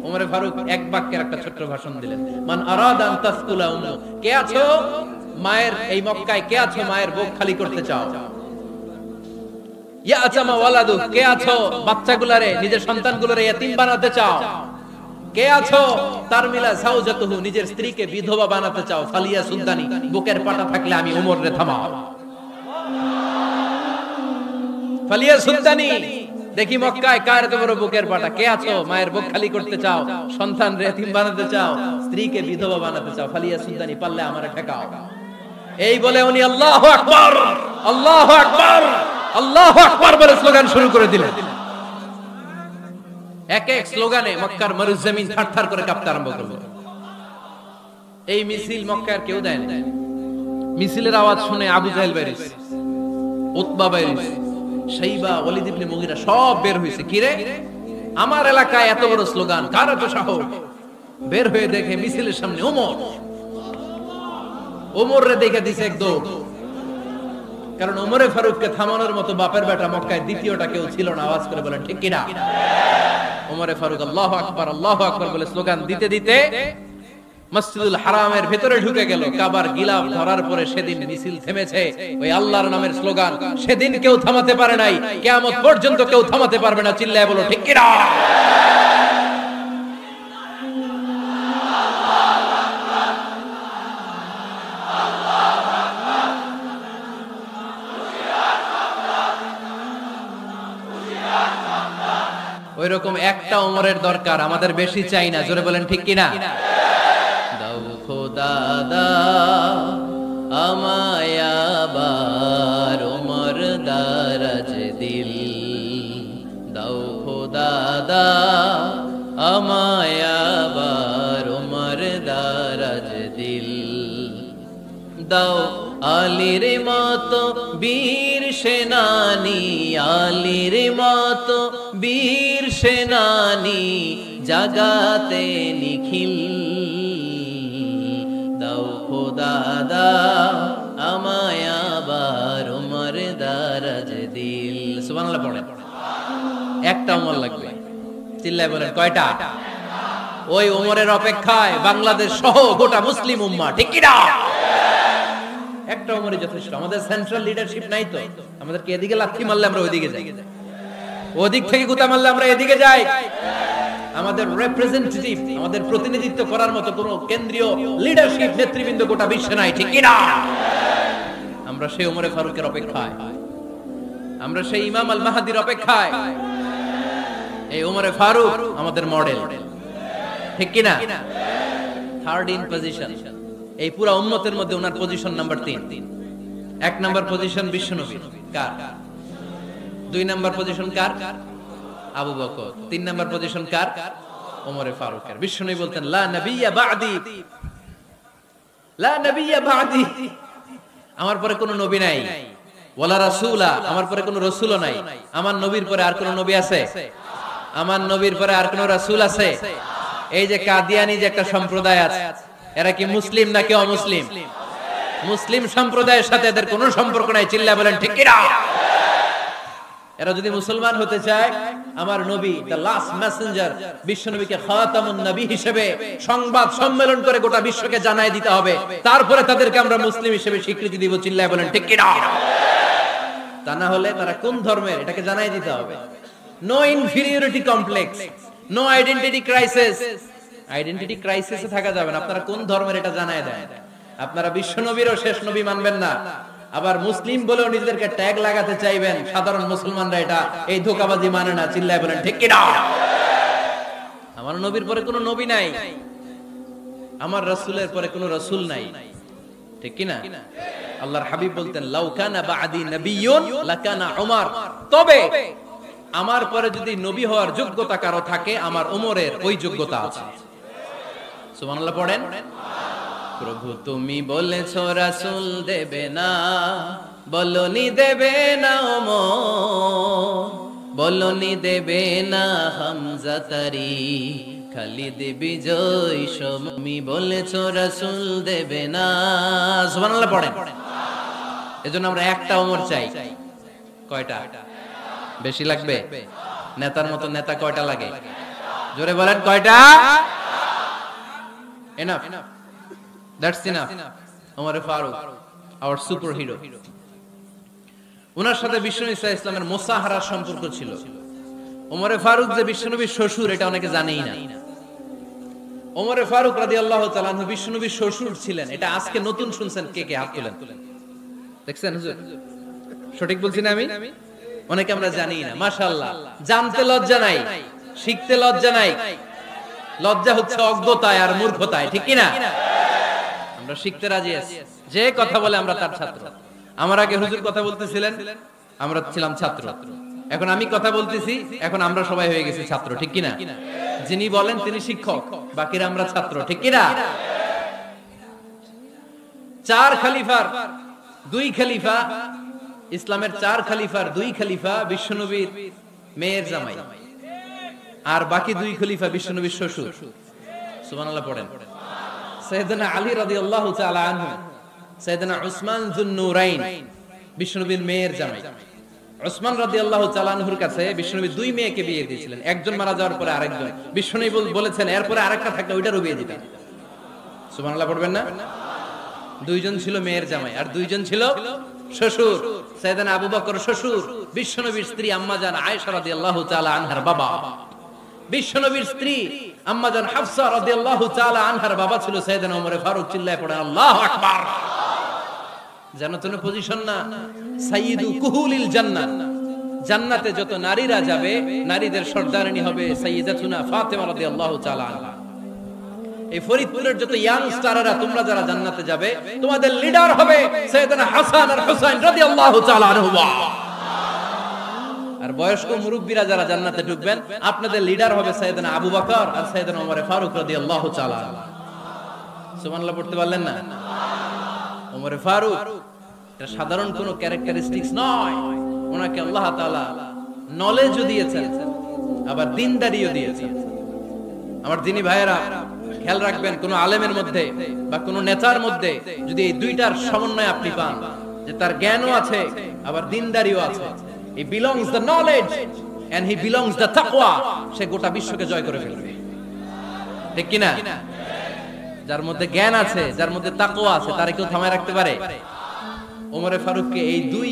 [SPEAKER 1] ওমরে ফারুক এক বাক্যের একটা ছোট্ট ভাষণ দিলেন। মান আরাদা আন তাসকুলা উম্মু, কে আছো মায়ের এই মক্কায়, কে আছো মায়ের বুক খালি করতে চাও? ইয়াতামা ওয়ালাদু, কে আছো বাচ্চাগুলারে, নিজের সন্তানগুলোরে ইতিম বানাতে চাও? কে আছো তারমিলা যাওজাতুহু, নিজের স্ত্রীকে বিধবা বানাতে চাও? ফালিয়া সুদ্দানি, বুকের পাটা থাকলে আমি ওমরে থামাও। ফালিয়া সুদ্দানি, দেখি মক্কায় কার এত বড় বুকের পাটা। কে আছো মায়ের বুক খালি করতে চাও, সন্তানরে ইতিম বানাতে চাও, স্ত্রীকে বিধবা বানাতে চাও? ফালিয়া সুদ্দানি, পারলে আমারে ঠেকাও। এই বলে উনি আল্লাহু আকবার, আল্লাহু আকবার, আল্লাহু আকবার বলে স্লোগান শুরু করে দিলেন। এক এক স্লোগানে মক্কার মরুজমিন থারথার করে কাঁপতে আরম্ভ করলো। এই মিছিল মক্কার কেউ দেয় না। মিছিলের আওয়াজ শুনে আবু জাহেল বাইরিস, উতবা বাইরিস, শাইবা, ওয়ালিদ ইবনে মুগিরা সব বের হয়েছে। কিরে, আমার এলাকায় এত বড় স্লোগান, কার এত সাহস? বের হয়ে দেখে মিছিলের সামনে ওমর। ওমর রে দেখে দিছে একদম, কারণ ওমরে ফারুককে থামানোর মতো বাপের বেটা মক্কায় দ্বিতীয়টা কেউ ছিল না। আওয়াজ করে বলেন ঠিক কিনা? ওমরে ফারুক আল্লাহু আকবার, আল্লাহু আকবার বলে স্লোগান দিতে দিতে মসজিদুল হারামের ভিতরে ঢুকে গেল। কাবার গিলাফ ধরার পরে সেদিন মিছিল থেমেছে। ওই আল্লাহর নামের স্লোগান সেদিন কেউ থামাতে পারে নাই, কিয়ামত পর্যন্ত কেউ থামাতে পারবে না। চিল্লায় বলো ঠিক কিনা? ওইরকম একটা ওমরের দরকার, আমাদের বেশি চাই না। জোরে বলেন ঠিক কিনা? দাও খোদা দাও আমায় আবার ওমর দারাজ দিল, দাও খোদা দাও আমায় আবার ওমর দারাজ দিল, দাও আলীর মতো বীর সেনানি, আলীর মতো বীর সেনানি জাগাতে নিখিল, দাও খোদা দাও আমায় আবার ওমর দারাজ দিল। সুবহানাল্লাহ পড়েন। একটা ওমর লাগবে। চিল্লায় বলেন কয়টা? ওই ওমরের অপেক্ষায় বাংলাদেশ সহ গোটা মুসলিম উম্মাহ, ঠিক কি না? একটা ওমরই যথেষ্ট। আমাদের সেন্ট্রাল লিডারশিপ নাই তো, আমাদেরকে এদিকে লাথি মারলে আমরা ওইদিকে যাই, ওদিক থেকে গুতা মারলে আমরা এদিকে যাই। আমাদের রিপ্রেজেন্টেটিভ, আমাদের প্রতিনিধিত্ব করার মতো কোন কেন্দ্রীয় লিডারশিপ নেতৃবৃন্দ গোটা বিশ্বে নাই, ঠিক কি না? আমরা সেই ওমরে ফারুকের অপেক্ষায়, আমরা সেই ইমাম আল মাহদির অপেক্ষায়। এই ওমরে ফারুক আমাদের মডেল, ঠিক কি না? থার্ড ইন পজিশন এই পুরো উম্মতের মধ্যে ওনার পজিশন নাম্বার 3। 1 নাম্বার পজিশন বিশ্বনবী কার? 2 নাম্বার পজিশন কার? আবু বকর। 3 নাম্বার পজিশন কার? ওমরে ফারুকের। বিশ্বনবী বলতেন লা নবিয়্যা বা'দি, লা নবিয়্যা বা'দি, আমার পরে কোনো নবী নাই, ওয়ালা রাসূলা, আমার পরে কোনো রাসূলও নাই। আমার নবীর পরে আর কোনো নবী আছে? আমার নবীর পরে আর কোনো রাসূল আছে? এই যে কাদিয়ানি যে একটা সম্প্রদায় আছে, এরা কি মুসলিম নাকি অমুসলিম? মুসলিম সম্প্রদায়ের সাথে এদের কোনো সম্পর্ক নাই। চিল্লায় বলেন ঠিক কি না? এরা যদি মুসলমান হতে চায়, আমার নবী দ্য লাস্ট মেসেঞ্জার বিশ্ব নবীকে খাতামুন নবী হিসেবে সংবাদ সম্মেলন করে গোটা বিশ্বকে জানাই দিতে হবে, তারপরে তাদেরকে আমরা মুসলিম হিসেবে স্বীকৃতি দিব। চিল্লায় বলেন ঠিক কি না? তা না হলে তারা কোন ধর্মের এটাকে জানাই দিতে হবে। No inferiority complex, no identity crisis. Identity ক্রাইসিসে থাকা যাবে না, আপনারা কোন ধর্মের এটা জানায় দেন। আপনারা বিশ্ব নবীরও শেষ নবী মানবেন না, আবার মুসলিম বলেও নিজেদেরকে ট্যাগ লাগাতে চাইবেন। সাধারণ মুসলমানরা এটা এই ধোঁকাবাজি মানে না। চিল্লায় বলেন ঠিক কি না? আমার নবীর পরে কোনো নবী নাই, আমার রাসূলের পরে কোনো রাসূল নাই, ঠিক কি না? আল্লাহর হাবিব বলতেন লাউ কানা বাদি নাবিয়্যুন লাকানা উমর, তবে আমার পরে যদি নবী হওয়ার যোগ্যতা কারো থাকে আমার ওমরের ওই যোগ্যতা আছে। সুবহানাল্লাহ পড়েন। প্রভু তুমি বলেছো রাসূল দেবে না, বলনি দেবে না ওমর, বলনি দেবে না হামজা তারি, খালিদ বিজয় তুমি বলেছো রাসূল দেবে না। সুবহানাল্লাহ পড়েন। এজন্য আমরা একটা ওমর চাই। কয়টা? বেশি লাগবে? নেতার মতো নেতা কয়টা লাগে? জোরে বলেন কয়টা? Enough, that's enough. Omar Farooq our super hero. ওনার সাথে বিশ্বনবী সাল্লাল্লাহু আলাইহি ওয়াসাল্লামের মুসাহারার সম্পর্ক ছিল। ওমর ফারুক যে বিশ্বনবীর শ্বশুর এটা অনেকে জানেই না। ওমর ফারুক রাদিয়াল্লাহু তাআলা আনহু বিশ্বনবীর শ্বশুর ছিলেন। এটা আজকে নতুন শুনছেন, কে কে হাত তোলেন? দেখছেন হুজুর? সঠিক বলছি না আমি? অনেকে আমরা জানি না। মাশাআল্লাহ, জানতে লজ্জা নাই, শিখতে লজ্জা নাই। লজ্জা হচ্ছে অজ্ঞতায় আর মূর্খতায়, ঠিক কি না? আমরা শিখতে রাজি আছি। যে কথা বলে আমরা তার ছাত্র। আমার আগে হুজুর কথা বলতেছিলেন, আমরা ছিলাম ছাত্র। এখন আমি কথা বলতেছি, এখন আমরা সবাই হয়ে গেছি ছাত্র, ঠিক কি না? যিনি বলেন তিনি শিক্ষক, বাকিরা আমরা ছাত্র, ঠিক কি না? চার খলিফার দুই খলিফা, ইসলামের চার খলিফার দুই খলিফা বিশ্বনবীর মেয়ের জামাই, আর বাকি দুই খলিফা বিশ্বনবীর শ্বশুর। সুবহানাল্লাহ পড়েন। সাইয়েদনা আলী রাদিয়াল্লাহু তাআলা আনহু, সাইয়েদনা উসমান যুন-নূরাইন বিশ্বনবীর মেয়ের জামাই। উসমান রাদিয়াল্লাহু তাআলা আনহুর কাছে বিশ্বনবী দুই মেয়েকে বিয়ে দিয়েছিলেন। একজন মারা যাওয়ার পরে আরেকজন। বিশ্বনবী বলেছেন এরপরে আরেকটা থাকলে ওইটারও বিয়ে দিতেন। সুবহানাল্লাহ পড়বেন না? দুইজন ছিল মেয়ের জামাই আর দুইজন ছিল শ্বশুর। সাইয়েদনা আবু বকর শ্বশুর, বিশ্বনবীর স্ত্রী আম্মাজান আয়েশা রাদিয়াল্লাহু তাআলা আনহার বাবা। বিশ্বনবীর স্ত্রী আম্মাজান হাফসা রাদিয়াল্লাহু তাআলা আনহার বাবা ছিল সাইয়েদনা ওমর ফারুক। চিল্লায়ে পড়েন আল্লাহু আকবার। জানো তো পজিশন না? সাইয়্যিদু কুহুলিল জান্নাহ, জান্নাতে যত নারীরা যাবে নারীদের সর্দারিনী হবে সাইয়্যিদাতুনা ফাতেমা রাদিয়াল্লাহু তাআলা আনহা। এই ফরিদপুরের যত ইয়াং স্টাররা তোমরা যারা জান্নাতে যাবে তোমাদের লিডার হবে সাইয়েদনা হাসান আর হুসাইন রাদিয়াল্লাহু তাআলা আনহুমা। আর বয়স্ক মুরব্বিরা যারা জান্নাতে ঢুকবেন আপনাদের লিডার হবে সাইয়েদনা আবু বকর আর সাইয়েদনা ওমর ফারুক রাদিয়াল্লাহু তাআলা। সুবহানাল্লাহ পড়তে পারলেন না? ওমর ফারুক এটা সাধারণ কোনো ক্যারেক্টারিস্টিক্স নয়। ওনাকে আল্লাহ তাআলা নলেজও দিয়েছেন, আবার দ্বীনদারিও দিয়েছেন। আমার দ্বীনী ভাইয়েরা খেয়াল রাখবেন, কোন আলেমের মধ্যে বা কোন নেতার মধ্যে যদি এই দুইটার সমন্বয় আপনি পান, যে তার জ্ঞানও আছে আবার দ্বীনদারিও আছে, he belongs the knowledge and he belongs the taqwa, সে গোটা বিশ্বকে জয় করে ফেলবে, ঠিক কি না? যার মধ্যে জ্ঞান আছে, যার মধ্যে তাকওয়া আছে, তারে কেউ থামায় রাখতে পারে? ওমর ফারুককে এই দুই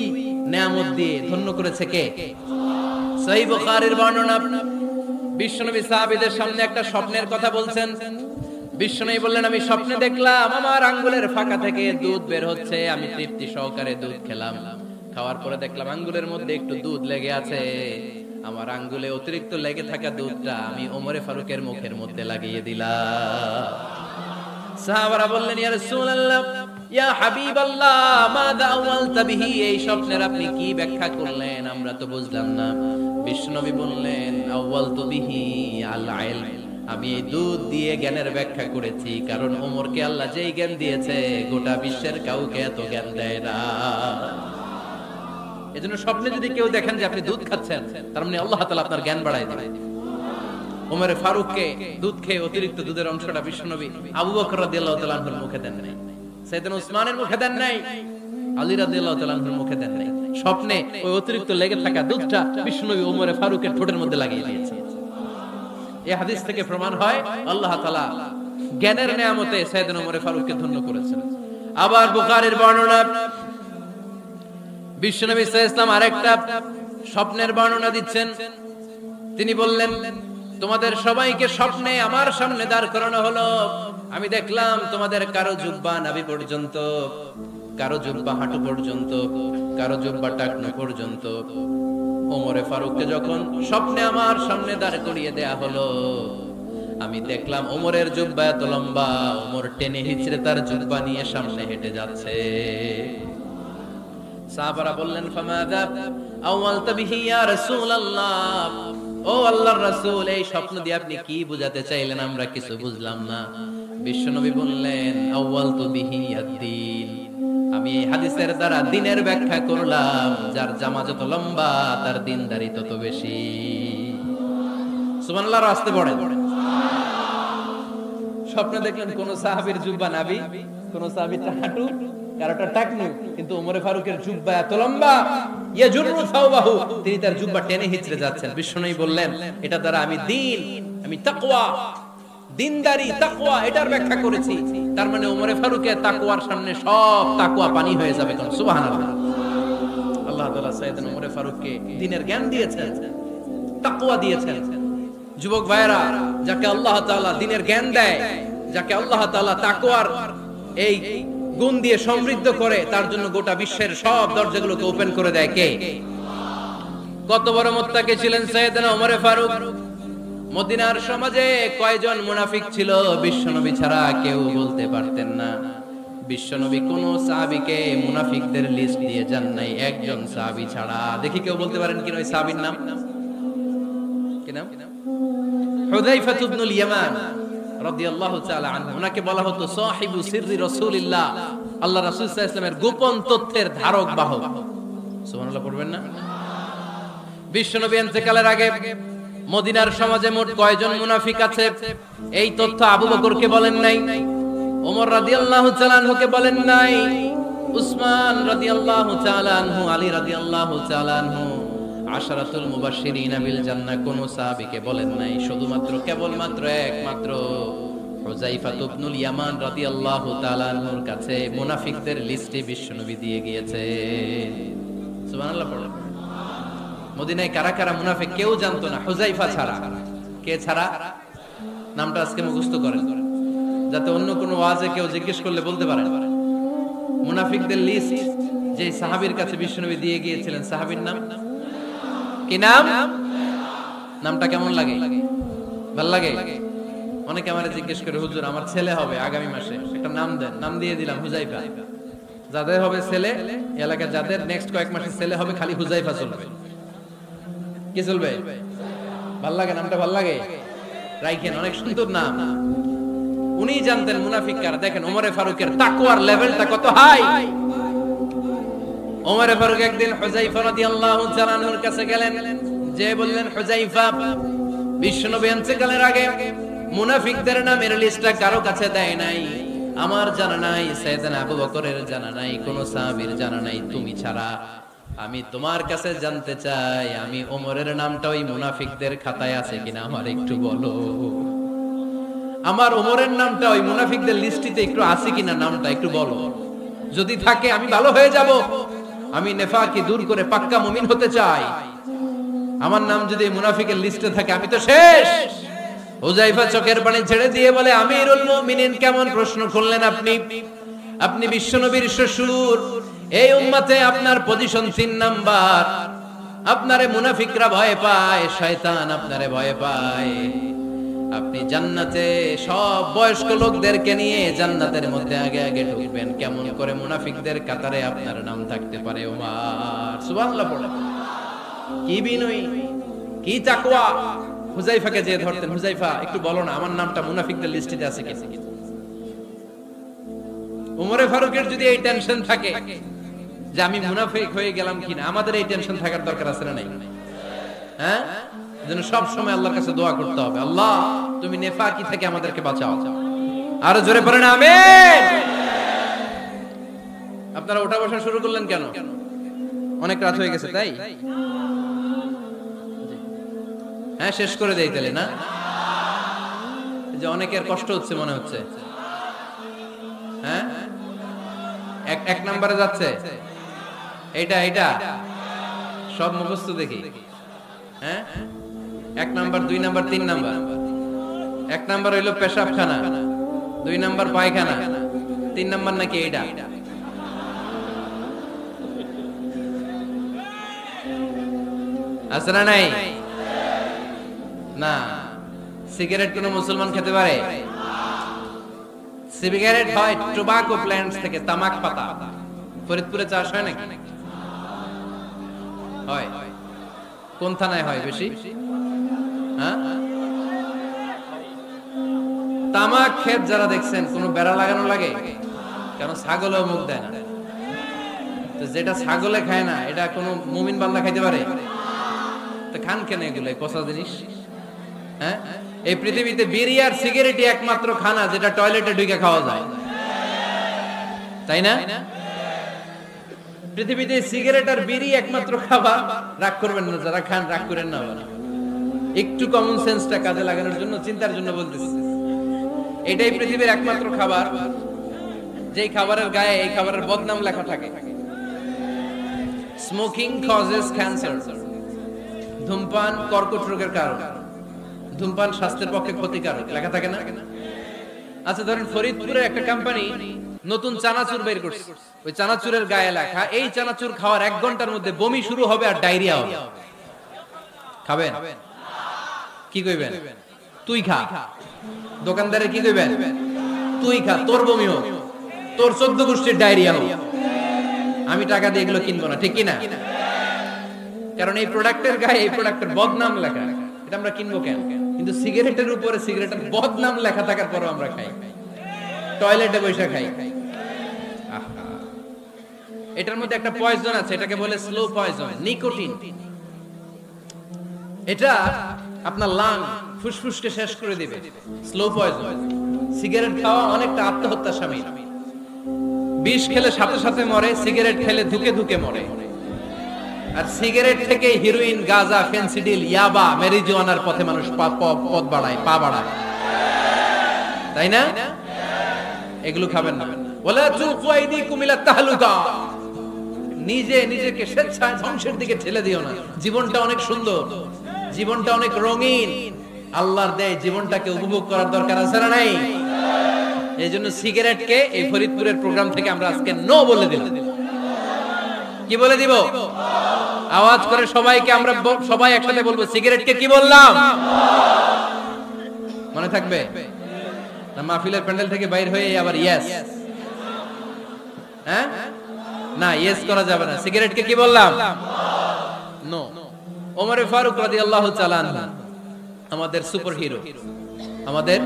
[SPEAKER 1] নেয়ামত দিয়ে ধন্য করেছে কে? সহিহ বুখারীর বর্ণনা, বিশ্বনবী সাহাবীদের সামনে একটা স্বপ্নের কথা বলছেন। বিশ্বনবী বললেন আমি স্বপ্নে দেখলাম আমার আঙ্গুলের ফাঁকা থেকে দুধ বের হচ্ছে, আমি তৃপ্তি সহকারে দুধ খেলাম। খাওয়ার পরে দেখলাম আঙ্গুলের মধ্যে একটু দুধ লেগে আছে। আমার আঙ্গুলে অতিরিক্ত লেগে থাকা দুধটা আমি ওমর ফারুকের মুখের মধ্যে লাগিয়ে দিলাম। সাহাবারা বললেন ইয়া রাসূলুল্লাহ, ইয়া হাবিবাল্লাহ, মাযা আওয়ালতা বিহি, এই স্বপ্নের আপনি কি ব্যাখ্যা করলেন আমরা তো বুঝলাম না। বিশ্বনবী বললেন আওয়ালতু বিহি আল ইলম, আমি এই দুধ দিয়ে জ্ঞানের ব্যাখ্যা করেছি, কারণ ওমরকে আল্লাহ যেই জ্ঞান দিয়েছে গোটা বিশ্বের কাউকে এত জ্ঞান দেয় না। এজন্য স্বপ্নে যদি কেউ দেখেন যে আপনি দুধ খাচ্ছেন, তার মানে আল্লাহ তাআলা আপনার জ্ঞান বাড়ায় দিবেন। ওমর ফারুককে দুধ খেয়ে অতিরিক্ত দুধের অংশটা বিশ্বনবী আবু বকর রাদিয়াল্লাহু তাআলা আনহুর মুখে দেন নাই, সাইয়েদনা উসমানের মুখে দেন নাই, আলী রাদিয়াল্লাহু তাআলা আনহুর মুখে দেন নাই। স্বপ্নে ওই অতিরিক্ত লেগে থাকা দুধটা বিশ্বনবী ওমর ফারুকের ঠোঁটের মধ্যে লাগিয়ে দিয়েছে। এই হাদিস থেকে প্রমাণ হয় আল্লাহ তাআলা জ্ঞানের নিয়ামতে সাইয়েদনা ওমর ফারুককে ধন্য করেছেন। আবার বুখারীর বর্ণনা, বিশ্বনবী সাল্লাল্লাহু আলাইহি ওয়াসাল্লাম আরেকটা স্বপ্নের বর্ণনা দিচ্ছেন। তিনি বললেন তোমাদের সবাইকে স্বপ্নে আমার সামনে দাঁড় করানো হলো। আমি দেখলাম তোমাদের কারো জুব্বা নাভি পর্যন্ত, কারো জুব্বা হাঁটু পর্যন্ত, কারো জুব্বা টাকনো পর্যন্ত। ওমরে ফারুককে যখন স্বপ্নে আমার সামনে দাঁড় করিয়ে দেয়া হলো, আমি দেখলাম ওমরের জুব্বা এত লম্বা, ওমর টেনে হিচড়ে তার জুব্বা নিয়ে সামনে হেঁটে যাচ্ছে। সাহাবারা বললেন, ফামাদা আওয়ালতা বিহি ইয়া রাসূলুল্লাহ, ও আল্লাহর রাসূল, এই স্বপ্ন দিয়ে আপনি কি বুঝাতে চাইলেন? আমরা কিছু বুঝলাম না। বিশ্বনবী বললেন, আওয়ালতু বিহি আদ-দীন, আমি এই হাদিসের দ্বারা দ্বীনের ব্যাখ্যা করলাম। যার জামা যত লম্বা তার দ্বীনদারি তত বেশি। সুবহানাল্লাহ, আস্তে পড়েন। স্বপ্নে দেখলেন কোন সাহাবীর জুব্বা নাভি, কোন সাহাবীর হাঁটু, কারোটা টাকনু, কিন্তু ওমরে ফারুকের জুব্বা এত লম্বা, ইয়াজুরু সাওবাহু, তিনি তার জুব্বা টেনে হিচড়ে যাচ্ছেন। বিশ্বনবী বললেন, এটা দ্বারা আমি দ্বীন, আমি তাকওয়া, দ্বীনদারি, তাকওয়া এটার ব্যাখ্যা করেছি। তার মানে ওমরে ফারুকের তাকওয়ার সামনে সব তাকওয়া পানি হয়ে যাবে। কোন সুবহানাল্লাহ। আল্লাহ তাআলা সাইয়েদনা ওমরে ফারুককে দ্বীনের জ্ঞান দিয়েছেন, তাকওয়া দিয়েছেন। যুবক ভাইরা, যাকে আল্লাহ তাআলা দ্বীনের জ্ঞান দেয়, যাকে আল্লাহ তাআলা তাকওয়ার এই গুণ দিয়ে সমৃদ্ধ করে, তার জন্য গোটা বিশ্বের সব দরজাগুলোকে ওপেন করে দেয় কে? কত বড় মুত্তাকি ছিলেন সাইয়েদনা ওমরে ফারুক। মদিনার সমাজে কয়জন মুনাফিক ছিল বিশ্বনবী ছাড়া কেউ বলতে পারতেন না। বিশ্বনবী কোন সাহাবীকে মুনাফিকদের লিস্ট দিয়ে যান নাই, একজন সাহাবী ছাড়া। দেখি কেউ বলতে পারেন কি ওই সাহাবীর নাম? কি নাম? হুযায়ফা ইবনুল ইয়ামান রাদিয়াল্লাহু তাআলা আনহু। ওনাকে বলা হতো সাহিবু সিররি রাসূলিল্লাহ, আল্লাহ রাসূল সাল্লাল্লাহু আলাইহি ওয়াসাল্লামের গোপন তথ্যের ধারক বাহক। সুবহানাল্লাহ পড়বেন না? বিশ্বনবী ইন্তেকালের আগে মদিনার সমাজে মোট কয়জন মুনাফিক আছে এই তথ্য আবু বকরকে বলেন নাই, ওমর রাদিয়াল্লাহু তাআলা আনহুকে বলেন নাই, উসমান রাদিয়াল্লাহু তাআলা আনহু, আলী রাদিয়াল্লাহু তাআলা আনহু, আশারাতুল মুবাশশিরিনা বিল জান্নাহ কোন সাহাবীকে বলেন নাই। শুধুমাত্র কেবলমাত্র একমাত্র হুযায়ফা ইবনুল ইয়ামান রাদিয়াল্লাহু তাআলা আনহুর কাছে মুনাফিকদের লিস্টে বিশ্বনবী দিয়ে গিয়েছে। সুবহানাল্লাহ পড়েন। মদিনায় কারা কারা মুনাফিক কেউ জানতো না, হুযায়ফা ছাড়া। কে ছাড়া? নামটা আজকে মুখস্থ করেন, যাতে অন্য কোনো ওয়াজে কেউ জিজ্ঞেস করলে বলতে পারেন। মুনাফিকদের লিস্ট যে সাহাবীর কাছে বিশ্বনবী দিয়ে গিয়েছিলেন, সাহাবীর নাম কি? নাম? নামটা কেমন লাগে? ভালো লাগে? অনেকে আমারে জিজ্ঞেস করে, হুজুর আমার ছেলে হবে আগামী মাসে, একটা নাম দেন। নাম দিয়ে দিলাম হুযায়ফা। যাদের হবে ছেলে, এলাকায় যাদের নেক্সট কয়েক মাসে ছেলে হবে, খালি হুযায়ফা চলবে। কি চলবে? ভাল লাগে? নামটা ভাল লাগে? রাইখেন, অনেক সুন্দর নাম। উনি জানতেন মুনাফিক কারা। দেখেন ওমরে ফারুকের তাকওয়ার লেভেলটা কত হাই। ওমরে ফারুক একদিন হুযায়ফা রাদিয়াল্লাহু তাআলা আনহুর কাছে গেলেন, যে বললেন, হুযায়ফা, বিশ্বনবী ইন্তেকালের আগে মুনাফিকদের নামের লিস্টটা কারো কাছে দেয় নাই, আমার জানা নাই, সাইয়েদনা আবু বকরের জানা নাই, কোন সাহাবীর জানা নাই, তুমি ছাড়া। আমি তোমার কাছে জানতে চাই, আমি ওমরের নামটা ওই মুনাফিকদের খাতায় আছে কিনা আমার একটু বলো। আমার ওমরের নামটা ওই মুনাফিকদের লিস্টিতে একটু আছে কিনা, নামটা একটু বলো। যদি থাকে আমি ভালো হয়ে যাব, আমি নেফাকি দূর করে পাক্কা মুমিন হতে চাই। আমার নাম যদি মুনাফিকের লিস্টে থাকে আমি তো শেষ। হুযায়ফা চোখের পানি ছেড়ে দিয়ে বলে, আমিরুল মুমিনিন, কেমন প্রশ্ন করলেন আপনি? আপনি বিশ্বনবীর শ্বশুর, এই উম্মতে আপনার পজিশন 3 নাম্বার। আপনারে মুনাফিকরা ভয় পায়, শয়তান আপনারে ভয় পায়। আপনি জান্নাতে সব বয়স্ক লোকদেরকে নিয়ে জান্নাতের মধ্যে আগে আগে ঢুকবেন, কেমন করে মুনাফিকদের কাতারে আপনার নাম থাকতে পারে? ওমর সুবহানাল্লাহ পড়ে। কি বিনয়ী, কি তাকওয়া। হুযায়ফাকে যে ধরতেন, হুযায়ফা একটু বলো না আমার নামটা মুনাফিকদের লিস্টে আছে কি? ওমরে ফারুকের যদি এই টেনশন থাকে যে আমি মুনাফিক হয়ে গেলাম কিনা, আমাদের এই টেনশন থাকার দরকার আছে না নাই? হ্যাঁ, যেন সব সময় আল্লাহর কাছে দোয়া করতে হবে, আল্লাহ তুমি নেফাকি থেকে আমাদেরকে বাঁচাও। আরো জোরে পড়েন আমিন। আপনারা ওঠা বসা শুরু করলেন কেন? অনেক রাত হয়ে গেছে তাই? হ্যাঁ, শেষ করে দেই তাহলে না? যে অনেকের কষ্ট হচ্ছে মনে হচ্ছে। হ্যাঁ, এক নম্বরে যাচ্ছে এইটা সব মুখস্থ দেখি। হ্যাঁ, 1 নাম্বার 2 নাম্বার 3 নাম্বার 1 নাম্বার হইলো পেশাবখানা, 2 নাম্বার পায়খানা, 3 নাম্বার নাকি এইটা? আছে না নাই? না। সিগারেট কোন মুসলমান খেতে পারে? সিগারেট হয় টোবাকো প্ল্যান্টস থেকে, তামাক পাতা। ফরিদপুরে চাষ হয় নাকি? হয়। কোন থানায় হয় বেশি? হ্যাঁ, তামাক ক্ষেত যারা দেখছেন কোন বেড়া লাগানো লাগে? কারণ ছাগলও মুখ দেয় না। তো যেটা ছাগলে খায় না এটা কোন মুমিন বান্দা খাইতে পারে? তো খান কেন এগুলো পচা জিনিস? হ্যাঁ, এই পৃথিবীতে বিড়ি আর সিগারেটই একমাত্র খানা যেটা টয়লেটে ঢুকে খাওয়া যায়, তাই না? পৃথিবীতে সিগারেট আর বিড়ি একমাত্র খাবার। রাগ করবেন না যারা খান, রাগ করেন না। একটু কমন সেন্সটা কাজে লাগানোর জন্য, চিন্তার জন্য বলতেছি। এটাই পৃথিবীর একমাত্র খাবার যেই খাবারের গায়ে এই খাবারের বদনাম লেখা থাকে। Smoking causes cancer. ধূমপান কর্কট রোগের কারণ, ধূমপান স্বাস্থ্যের পক্ষে ক্ষতিকারক লেখা থাকে না? আচ্ছা ধরেন ফরিদপুরের একটা কোম্পানি নতুন চানাচুর বের করছে, ওই চানাচুরের গায়ে লেখা এই চানাচুর খাওয়ার 1 ঘন্টার মধ্যে বমি শুরু হবে আর ডায়রিয়া হবে। খাবেন? কি কইবেন? তুই খা। দোকানদারে কি কইবেন? তুই খা, তোর বমি হোক, তোর 14 গোষ্ঠীর ডায়রিয়া হোক, আমি টাকা দিয়ে এগুলো কিনবো না, ঠিক কি না? কারণ এই প্রোডাক্টের গায়ে এই প্রোডাক্টের বদনাম লেখা, এটা আমরা কিনবো কেন? কিন্তু সিগারেটের উপরে সিগারেটের বদনাম লেখা থাকার পরও আমরা খাই, টয়লেটে বসে খাই। এটার মধ্যে একটা পয়জন আছে, এটাকে বলে স্লো পয়জন, নিকোটিন। এটা আপনার লাং ফুসফুসকে শেষ করে দিবে, স্লো পয়জন। সিগারেট খাওয়া অনেকটা আত্মহত্যার শামিল। বিষ খেলে সাথে সাথে মরে, সিগারেট খেলে ধুকে ধুকে মরে। আর সিগারেট থেকে হিরোইন, গাঁজা, ফেন্সিডিল, ইয়াবা, মেরিজুয়ানার পথে মানুষ পথ বাড়ায়, পা বাড়ায়, তাই না? এগুলো খাবেন না। ওয়ালা তুকাইদিকুম ইলা তাহলুকা। নিজে নিজেকে স্বেচ্ছায় ধ্বংসের দিকে ঠেলে দিও না। জীবনটা অনেক সুন্দর, জীবনটা অনেক রঙিন, আল্লাহর দেয় জীবনটাকে উপভোগ করার দরকার আছে না নাই? এই জন্য সিগারেটকে এই ফরিদপুরের প্রোগ্রাম থেকে আমরা আজকে নো বলে দিলাম। কি বলে দিব? আওয়াজ করে সবাইকে আমরা সবাই একসাথে বলবো, সিগারেটকে কি বললাম? মনে থাকবে না? মাহফিলের প্যান্ডেল থেকে বাইর হয়ে আবার ইয়েস, হ্যাঁ না, ইয়েস করা যাবে না। সিগারেটকে কি বললাম? নো। ওমর ফারুক রাদিয়াল্লাহু তাআলা আনহু আমাদের সুপার হিরো, আমাদের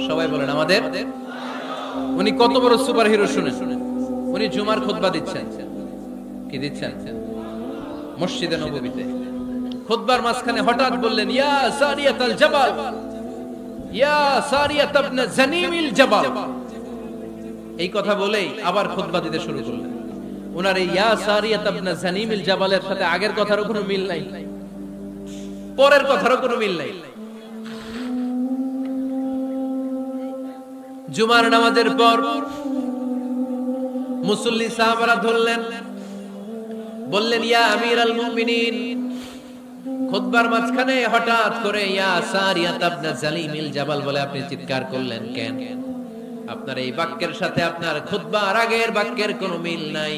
[SPEAKER 1] সবাই বলেন আমাদের। উনি কত বড় সুপার হিরো শুনেন। উনি জুমার খুতবা দিচ্ছেন। কি দিচ্ছেন? মসজিদে নববীতে খুতবার মাঝখানে হঠাৎ বললেন, ইয়া সারিয়াতাল জাবাল, ইয়া সারিয়াত ইবনে জানিমিল জাবাল। এই কথা বলেই আবার খুতবা দিতে শুরু করলেন। ওনার এই ইয়া সারিয়াত ইবনে জানিমিল জাবালের সাথে আগের কথারও কোনো মিল নাই, পরের কথারও কোনো মিল নাই। জুমার নামাজের পর মুসল্লি সাহাবারা ধরলেন, বললেন, ইয়া আমিরাল মুমিনিন। খুতবার মাঝখানে হঠাৎ করে ইয়া সারিয়াত ইবনে জালিমিল জাবাল বলে আপনি চিৎকার করলেন কেন? আপনার এই বাক্যের সাথে আপনার খুতবার আগের বাক্যের কোনো মিল নাই,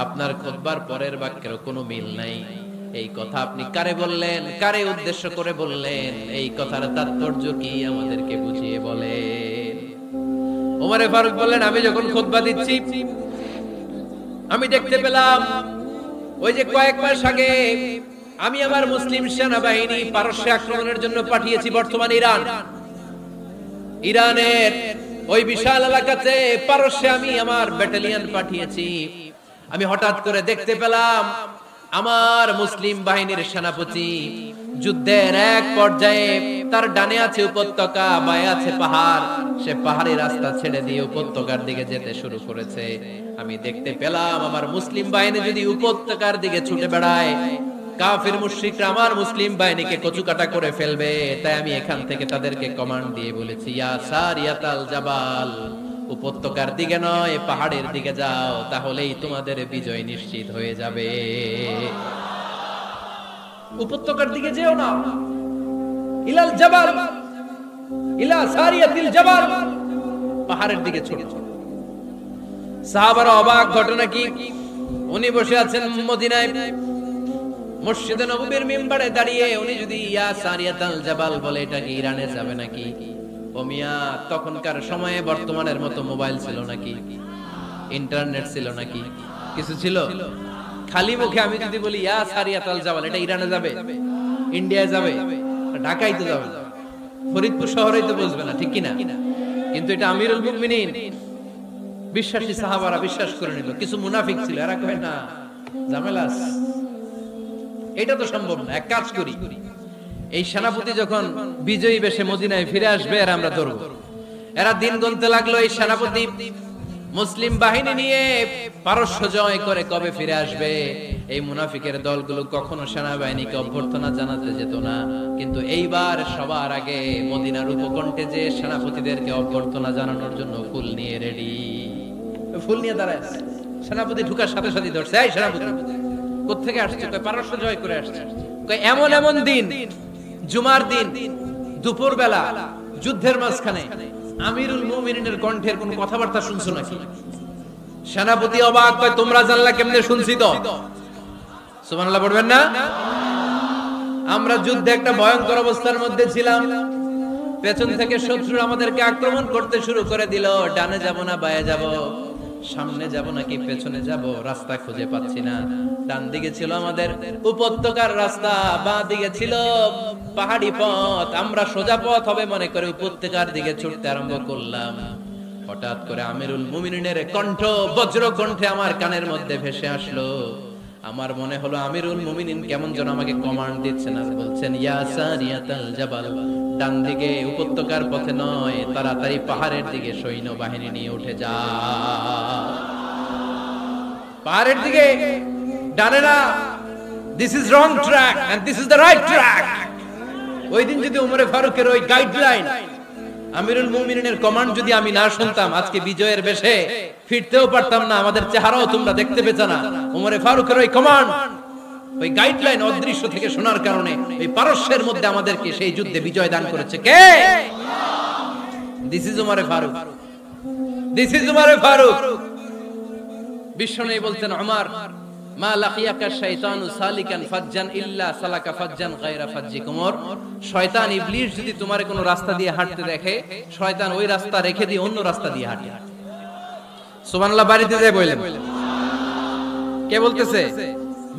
[SPEAKER 1] আপনার খুতবার পরের বাক্যেরও কোনো মিল নাই। এই কথা আপনি কারে বললেন? কারে উদ্দেশ্য করে বললেন? এই কথার তাৎপর্য কি আমাদেরকে বুঝিয়ে বলেন। ওমর ফারুক বললেন, আমি যখন খুতবা দিচ্ছি আমি দেখতে পেলাম ওই যে কয়েক মাস আগে আমি আমার মুসলিম সেনাবাহিনী পারস্যে আক্রমণের জন্য পাঠিয়েছি বর্তমান ইরান। ইরানের ওই বিশাল এলাকাতে পারস্যে আমি আমার ব্যাটালিয়ন পাঠিয়েছি। আমি হঠাৎ করে দেখতে পেলাম আমার মুসলিম বাহিনীর সেনাপতি যুদ্ধের এক পর্যায়ে তার ডানে আছে উপত্যকা, বায়ে আছে পাহাড়। সে পাহাড়ি রাস্তা ছেড়ে দিয়ে উপত্যকার দিকে যেতে শুরু করেছে। আমি দেখতে পেলাম আমার মুসলিম বাহিনী যদি উপত্যকার দিকে ছুটে বেড়ায়, কাফির মুশরিকরা আমার মুসলিম বাহিনীকে কচুকাটা করে ফেলবে। তাই আমি এখান থেকে তাদেরকে কমান্ড দিয়ে বলেছি, ইয়া সারিয়াতাল জাবাল, উপত্যকার দিকে নয় পাহাড়ের দিকে যাও, তাহলেই তোমাদের বিজয় নিশ্চিত হয়ে যাবে। উপত্যকার দিকে যেও না, ইলাল জাবাল, ইলা সারিয়াতিল জাবাল, পাহাড়ের দিকে ছোট। সাহাবারা অবাক, ঘটনা কি? উনি বসে আছেন মদিনায় মসজিদে নববীর মিম্বারে দাঁড়িয়ে, উনি যদি ইয়া সারিয়াতাল জাবাল বলে, এটা কি ইরানে যাবে নাকি? ও মিয়া, তখনকার সময়ে বর্তমানের মতো মোবাইল ছিল নাকি? ইন্টারনেট ছিল নাকি? কিছু ছিল? খালি মুখে আমি যদি বলি ইয়া সারিয়াতাল জাবাল, এটা ইরানে যাবে, ইন্ডিয়ায় যাবে, ঢাকায় তো যাবে, ফরিদপুর শহরেই তো বসবে না, ঠিক কিনা? কিন্তু এটা আমিরুল মুমিনিন বিশ্বাসী সাহাবারা বিশ্বাস করে নিল। কিছু মুনাফিক ছিল, এরা কয় না, ঝামেলা আছে, এটা তো সম্ভব না। এক কাজ করি, এই সেনাপতি যখন বিজয়ী বেশে মদিনায় ফিরে আসবে, আর আমরা ধরব। এরা দিন গুনতে লাগলো, এই সেনাপতি মুসলিম বাহিনী নিয়ে পারস্য জয় করে কবে ফিরে আসবে। এই মুনাফিকের দলগুলো কখনো সেনাবাহিনীকে অভ্যর্থনা জানাতে যেত না, কিন্তু এইবার সবার আগে মদিনার উপকণ্ঠে যে সেনাপতিদেরকে অভ্যর্থনা জানানোর জন্য ফুল নিয়ে রেডি, ফুল নিয়ে দাঁড়ায়। সেনাপতি ঢুকার সাথে সাথে ধরছে, এই সেনাপতি কোত্থেকে আসছে? পারস্য জয় করে আসছে। এমন এমন দিন, জুমার দিন দুপুর বেলা যুদ্ধের মাঝখানে আমিরুল মুমিনিনের কণ্ঠের কোন কথাবার্তা শুনছো নাকি? সেনাপতি অবাক, কয় তোমরা জানলা কেমনে? শুনছি তো। সুবহানাল্লাহ পড়বেন না? আমরা যুদ্ধে একটা ভয়ঙ্কর অবস্থার মধ্যে ছিলাম, পেছন থেকে শত্রু আমাদেরকে আক্রমণ করতে শুরু করে দিল। ডানে যাব না বায়ে যাব, সামনে যাব নাকি পেছনে যাব, রাস্তা খুঁজে পাচ্ছি না। ডান দিকে ছিল আমাদের উপত্যকার রাস্তা, বাঁ দিকে ছিল পাহাড়ি পথ। আমরা সোজা পথ হবে মনে করে উপত্যকার দিকে ছুটতে আরম্ভ করলাম। হঠাৎ করে আমিরুল মুমিনিনের কণ্ঠ বজ্র কণ্ঠে আমার কানের মধ্যে ভেসে আসলো। আমার মনে হলো আমিরুল মুমিনিন কেমন যেন আমাকে কমান্ড দিচ্ছেন, আর বলছেন ইয়া সারিয়াতাল জাবাল, ডান দিকে উপত্যকার পথে নয়, তাড়াতাড়ি পাহাড়ের দিকে সৈন্য বাহিনী নিয়ে উঠে যা। পাহাড়ের দিকে, ডানে না। This is wrong track and this is the right track. ওই দিন যদি উমরে ফারুকের ওই গাইডলাইন, আমিরুল মুমিনিনের কমান্ড যদি আমি না শুনতাম, আজকে বিজয়ের বেশে ফিরতেও পারতাম না, আমাদের চেহারাও তোমরা দেখতে পেতে না। উমরে ফারুকের ওই কমান্ড, ওই গাইডলাইন অদৃশ্য থেকে শোনার কারণে এই পারস্যের মধ্যে আমাদেরকে সেই যুদ্ধে বিজয় দান করেছে কে? দিস ইজ উমরে ফারুক, দিস ইজ উমরে ফারুক। বিশ্বনবী বলতেন, উমর মা লাকিয়াকা শাইতানু সালিকান ফাজ্জান ইল্লা সালাকা ফাজ্জান গায়রা ফাজ্জিক। উমর, শয়তান ইবলিস যদি তোমার কোনো রাস্তা দিয়ে হাঁটতে দেখে, শয়তান ওই রাস্তা রেখে দিয়ে অন্য রাস্তা দিয়ে হাঁটে। সুবহানাল্লাহ। বাড়িতে যায় বলেন, কে বলতেছে?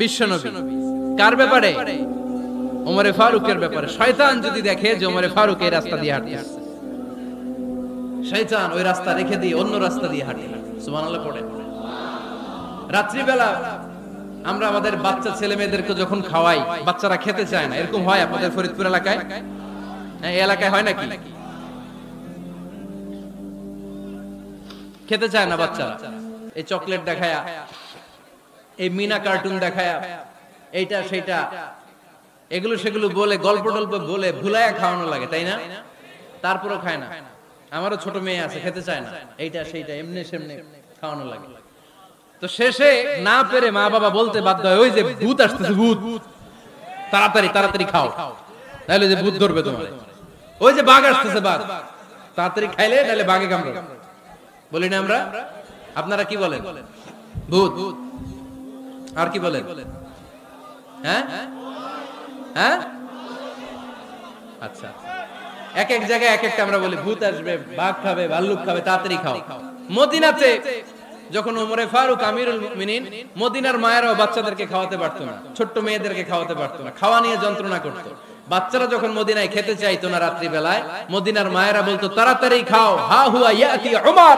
[SPEAKER 1] বিশ্বনবী। কার ব্যাপারে? ওমরে ফারুকের ব্যাপারে। শয়তান যদি দেখে যে ওমরে ফারুক এই রাস্তা দিয়ে হাঁটতেছে, শয়তান ওই রাস্তা রেখে দিয়ে অন্য রাস্তা দিয়ে হাঁটে। সুবহানাল্লাহ পড়ে। রাত্রিবেলা আমরা আমাদের বাচ্চা ছেলে মেয়েদেরকে যখন খাওয়াই, বাচ্চারা খেতে চায় না, এরকম হয় আপনাদের ফরিদপুর এলাকায়? এই এলাকায় হয় নাকি? খেতে চায় না বাচ্চারা, এই চকলেট দেখায়া, এই মিনা কার্টুন দেখায়া, এইটা সেটা এগুলো সেগুলো বলে, গল্প টল্প বলে ভুলায়া খাওয়ানো লাগে, তাই না? তারপরও খায় না। আমারও ছোট মেয়ে আছে, খেতে চায় না, এইটা সেইটা এমনি সেমনি খাওয়ানো লাগে। তো শেষে না পেরে মা বাবা বলতে বাধ্য হয়, ওই যে ভূত আসতেছে, ভূত, তাড়াতাড়ি তাড়াতাড়ি খাও, তাহলে যে ভূত ধরবে তোমার। ওই যে বাঘ আসতেছে, বাঘ, তাড়াতাড়ি খাইলে নাহলে বাঘে কামড়াবে। বলি না আমরা? আপনারা কি বলেন? ভূত। আর কি বলেন? হ্যাঁ হ্যাঁ, আচ্ছা, এক এক জায়গায় এক একটা আমরা বলি, ভূত আসবে, বাঘ খাবে, ভাল্লুক খাবে, তাড়াতাড়ি খাও। মদিনাতে যখন ওমরে ফারুক আমিরুল মুমিনিন, মদিনার মায়েরাও বাচ্চাদেরকে খাওয়াতে পারতো না, ছোট্ট মেয়েদেরকে খাওয়াতে পারতো না, খাওয়া নিয়ে যন্ত্রণা করতো। বাচ্চারা যখন মদিনায় খেতে চাইতো না রাত্রি বেলায়, মদিনার মায়েরা বলতো তাড়াতাড়ি খাও, হা হুয়া ইয়াতি উমর,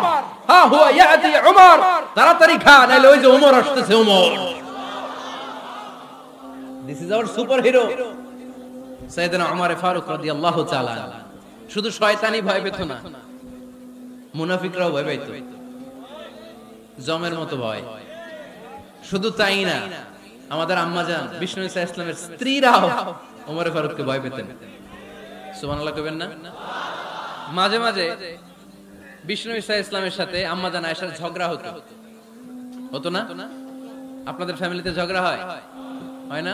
[SPEAKER 1] হা হুয়া ইয়াতি উমর, তাড়াতাড়ি খা, নাহলে ওই যে ওমর আসতেছে, Omar. This is our superhero সাইয়েদনা ওমর ফারুক রাদিয়াল্লাহু তাআলা। শুধু শয়তানি ভয় পেত না, মুনাফিকরাও ভয় পেত, জমের মতো ভয়। শুধু তাই না, আমাদের আম্মাজান বিষ্ণু ইসা ইসলামের স্ত্রীরাও ওমর ফারুককে ভয় পেতেন। সুবহানাল্লাহ কইবেন না? মাঝে মাঝে বিষ্ণু ইসা ইসলামের সাথে আম্মাজান আয়েশার ঝগড়া হতো, হতো না? আপনাদের ফ্যামিলিতে ঝগড়া হয়? হয় না?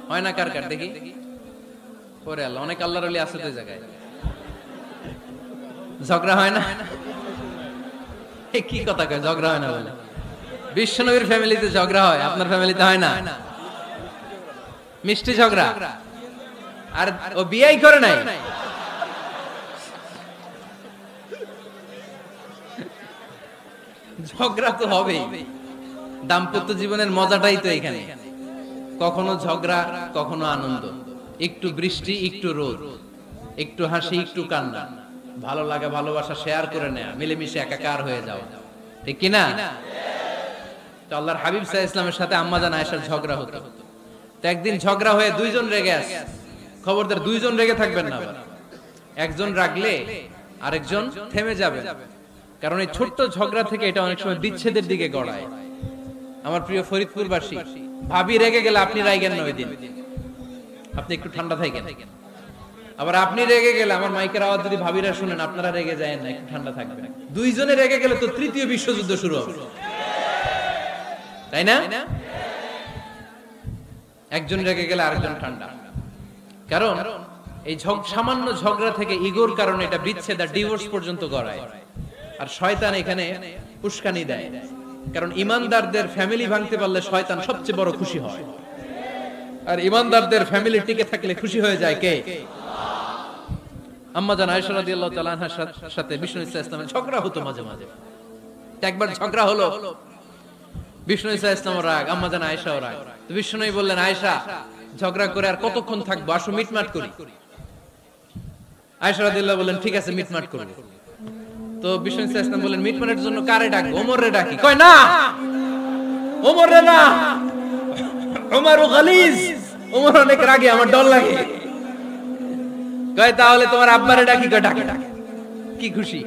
[SPEAKER 1] হয় না কার কার দেখি? ওরে আল্লাহ, অনেক আল্লাহর ওলি আছে তো জায়গায়। ঝগড়া হয় না? কি কথা কয় ঝগড়া হয় না বলে? বিশ্বনবীর ফ্যামিলিতে ঝগড়া হয়, আপনার ফ্যামিলিতে হয় না? মিষ্টি ঝগড়া। আর ও বিয়েই করে নাই। ঝগড়া তো হবেই, দাম্পত্য জীবনের মজাটাই তো এখানে। কখনো ঝগড়া, কখনো আনন্দ, একটু বৃষ্টি, একটু রোদ, একটু হাসি, একটু কান্না, ভালো লাগা ভালোবাসা শেয়ার করে নেয়া, মিলেমিশে একাকার হয়ে যাও, ঠিক কিনা? তো আল্লাহর হাবিব সাল্লাল্লাহু আলাইহি ওয়াসাল্লামের সাথে আম্মা জান আয়েশার ঝগড়া হতো। তো একদিন ঝগড়া হয়ে দুইজন রেগে আছে। খবরদার দুইজন রেগে থাকবেন না, আবার একজন রাগলে আরেকজন থেমে যাবে, কারণ এই ছোট্ট ঝগড়া থেকে এটা অনেক সময় বিচ্ছেদের দিকে গড়ায়। আমার প্রিয় ফরিদপুরবাসী, ভাবি রেগে গেলে আপনি রাইগেন না, ওই দিন আপনি একটু ঠান্ডা থাকেন। আবার আপনি রেগে গেলে, আমার মাইকের আওয়াজ যদি ভাবিরা শুনেন, আপনারা রেগে যায় না, একটু ঠান্ডা থাকবেন। দুইজনে রেগে গেলে তো তৃতীয় বিশ্বযুদ্ধ শুরু হবে, তাই না? একজন রেগে গেলে আরেকজন ঠান্ডা, কারণ এই সামান্য ঝগড়া থেকে ইগোর কারণে এটা বিচ্ছেদ আর ডিভোর্স পর্যন্ত গড়ায়। আর শয়তান এখানে উস্কানি দেয়, কারণ ইমানদারদের ফ্যামিলি ভাঙতে পারলে শয়তান সবচেয়ে বড় খুশি হয়, আর ইমানদারদের ফ্যামিলি টিকে থাকলে খুশি হয়ে যায় কে? আম্মা জান আয়েশা রাদিয়াল্লাহু তাআলা আনহার সাথে বিষ্ণু ইসা ইসলামের ঝগড়া হতো মাঝে মাঝে। একবার ঝগড়া হলো, বিষ্ণু ইসা ইসলামের রাগ, আম্মা জান আয়েশাও রাগ। তো বিষ্ণুই বললেন, আয়েশা ঝগড়া করে আর কতক্ষণ থাকবো, আসো মিটমাট করি। আয়েশা রাদিয়াল্লাহু বললেন, ঠিক আছে মিটমাট করব। তো বিষ্ণু ইসা ইসলাম বললেন, মিটমাটের জন্য কারে ডাকবো? ওমরে ডাকি। কয় না, ওমরে না, ওমর গালিজ, ওমর অনেক রাগে, আমার ডর লাগে। কয় তাহলে তোমার আব্বারে ডাকি। কয় ডাকে। কি খুশি,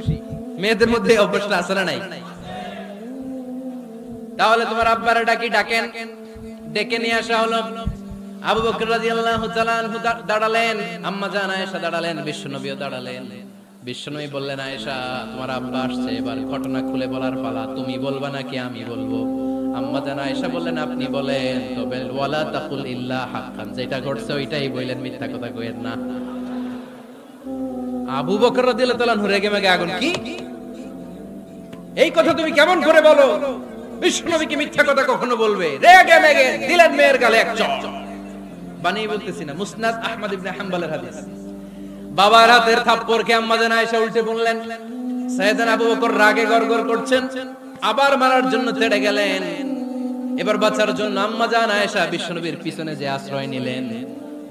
[SPEAKER 1] মেয়েদের মধ্যে অভ্যাসটা আছে না নাই? তাহলে তোমার আব্বারে ডাকি। ডাকেন, ডেকে নিয়ে আসা হলো। আবু বকর রাদিয়াল্লাহু তাআলা আনহু দাঁড়ালেন, আম্মা জান আয়েশা দাঁড়ালেন, বিশ্বনবীও দাঁড়ালেন। বিশ্বনবী বললেন, আয়েশা তোমার আব্বা আসছে, এবার ঘটনা খুলে বলার পালা, তুমি বলবা নাকি আমি বলবো? আম্মা জান আয়েশা বললেন, আপনি বলেন, তবে ওয়ালা তাকুল ইল্লা হাক্কান, যেটা ঘটছে ওইটাই বললেন, মিথ্যা কথা কইেন না। আবু বকর রাদিয়াল্লাহু তাআলা আনহু রেগে মেগে আগুন, কি এই কথা তুমি কেমন করে বলো? বিশ্বনবী কি মিথ্যা কথা কখনো বলবে? রেগে মেগে দিলেন মেয়ের গালে এক চড়। বানিয়ে বলতেছি না, মুসনাদ আহমদ ইবনে হাম্বলের হাদিস। বাবার হাতের থাপ্পড়কে আম্মা জান আয়েশা উল্টে বললেন। সাইয়েদনা আবু বকর রাগে গড়গড় করছেন, আবার মারার জন্য তেড়ে গেলেন। এবার বাঁচার জন্য আম্মা জান আয়েশা বিশ্বনবীর পিছনে যে আশ্রয় নিলেন,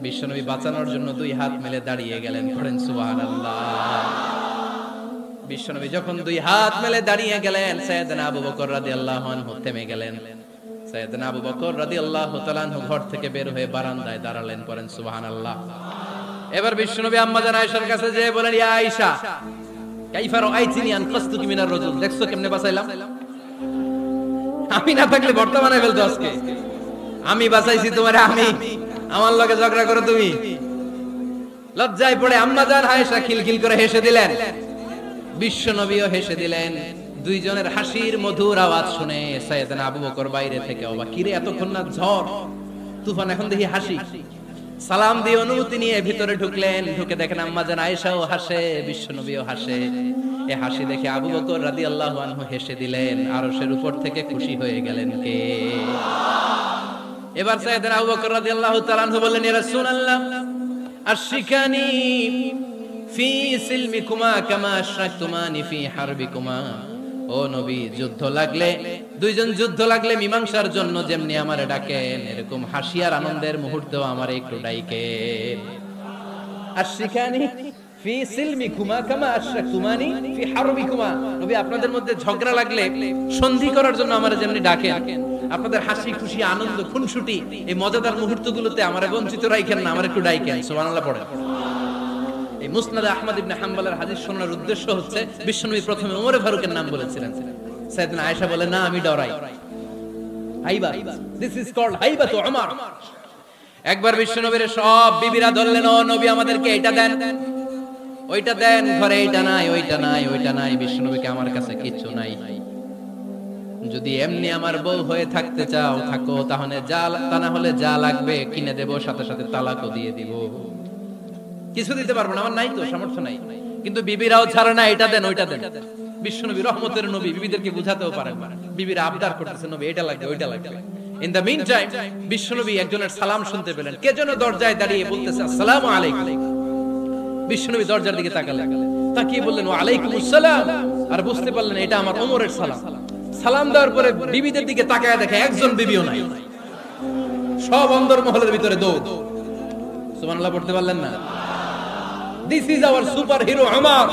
[SPEAKER 1] বিশ্বনবী বাঁচানোর জন্য দুই হাত মেলে দাঁড়িয়ে গেলেন। পড়েন সুবহানাল্লাহ। বিশ্বনবী যখন দুই হাত মেলে দাঁড়িয়ে গেলেন, সাইয়েদনা আবু বকর রাদিয়াল্লাহু আনহু থেমে গেলেন। সাইয়েদনা আবু বকর রাদিয়াল্লাহু তাআলা আনহু ঘর থেকে বের হয়ে বারান্দায় দাঁড়ালেন। পড়েন সুবহানাল্লাহ। এবার বিশ্বনবী আম্মা জান আয়েশার কাছে যেয়ে বলেন, ইয়া আয়েশা কাইফা রাআইতিনি আনকাসতুকি মিনার রাজুল, দেখছো কেমনে বাঁচাইলাম? আমি না থাকলে বর্তমানে ফেলতো আজকে। আমি বাঁচাইছি তোমারে, আমি আমার লগে ঝগড়া করো তুমি। লজ্জায় পড়ে আম্মা জান আয়েশা খিলখিল করে হেসে দিলেন, বিশ্বনবীও হেসে দিলেন। দুইজনের হাসির মধুর আওয়াজ শুনে সাইয়েদনা আবু বকর বাইরে থেকে অবাক, কি রে এতক্ষণ না ঝড় তুফান, এখন দেখি হাসি। সালাম দিয়ে অনুমতি নিয়ে ভিতরে ঢুকলেন। ঢুকে দেখেন আম্মা জান আয়েশাও হাসে, বিশ্বনবীও হাসে। এই হাসি দেখে আবু বকর রাদিয়াল্লাহু আনহু হেসে দিলেন, আরশের উপর থেকে খুশি হয়ে গেলেন কে? এবার সাইয়েদনা আবু বকর রাদিয়াল্লাহু তাআলা আনহু বললেন, ইয়া রাসূলুল্লাহ আশরিকানি ফি সিলমিকুমা কামা আশরাকতুমানি ফি হারবিকুমা। ও নবী, যুদ্ধ লাগলে, দুইজন যুদ্ধ লাগলে মীমাংসার জন্য যেমনি আমারে ডাকেন, এরকম হাসি আর আনন্দের মুহূর্তেও আমারে একটু ডাকেন। আশরিকানি ফি সিলমিকুমা কামা আশরাকতুমানি ফি হারবিকুমা। নবী, আপনাদের মধ্যে ঝগড়া লাগলে সন্ধি করার জন্য আমারে যেমনি ডাকেন, আপনাদের হাসি খুশি আনন্দ খুনসুটি এই মজাদার মুহূর্তগুলোতে আমারে বঞ্চিত রাখেন না, আমারে একটু ডাকেন। সুবহানাল্লাহ পড়েন। এই মুসনাদ আহমদ ইবনে হাম্বলের হাদিস শোনার উদ্দেশ্য হচ্ছে, বিশ্বনবী প্রথমে ওমর ফারুকের নাম বলেছিলেন। সাইয়েদনা আয়েশা বলে, না আমি ডরাই। হাইবা, দিস ইজ কল্ড হাইবাতু উমর। একবার বিশ্বনবীর সব বিবিরা ধরলেন, ও নবী আমাদেরকে এটা দেন, ওইটা দেন, ঘরে এইটা নাই, ওইটা নাই, ওইটা নাই। বিশ্বনবীকে, আমার কাছে কিছু নাই। যদি এমনি আমার বউ হয়ে থাকতে চাও থাকো, তাহলে তা না হলে যা লাগবে কিনে দেব, সাথে সাথে তালাকও দিয়ে দিব। কিছু দিতে পারবো না, আমার নাই তো সামর্থ্য নাই। কিন্তু বিবিরাও ছাড়ে না, এটা দেন ওইটা দেন। বিশ্বনবী রহমতের নবী, বিবিদেরকে বুঝাতেও পারেন না, বিবিরা আবদার করতেছে নবী এটা লাগবে ওইটা লাগবে। ইন দ্য মিন টাইম বিশ্বনবী একজনের সালাম শুনতে পেলেন, কে যেন দরজায় দাঁড়িয়ে বলতেছে আসসালামু আলাইকুম। বিশ্বনবী দরজার দিকে তাকালেন, তাকিয়ে বললেন ওয়া আলাইকুমুস সালাম, আর বুঝতে পারলেন এটা আমার ওমরের সালাম। সালাম দেওয়ার পরে বিবিদের দিকে তাকায় দেখে একজন বিবিও নাই, সব অন্দরমহলের ভিতরে দৌড়। সুবহানাল্লাহ পড়তে পারলেন না? This is hour super hero Omar.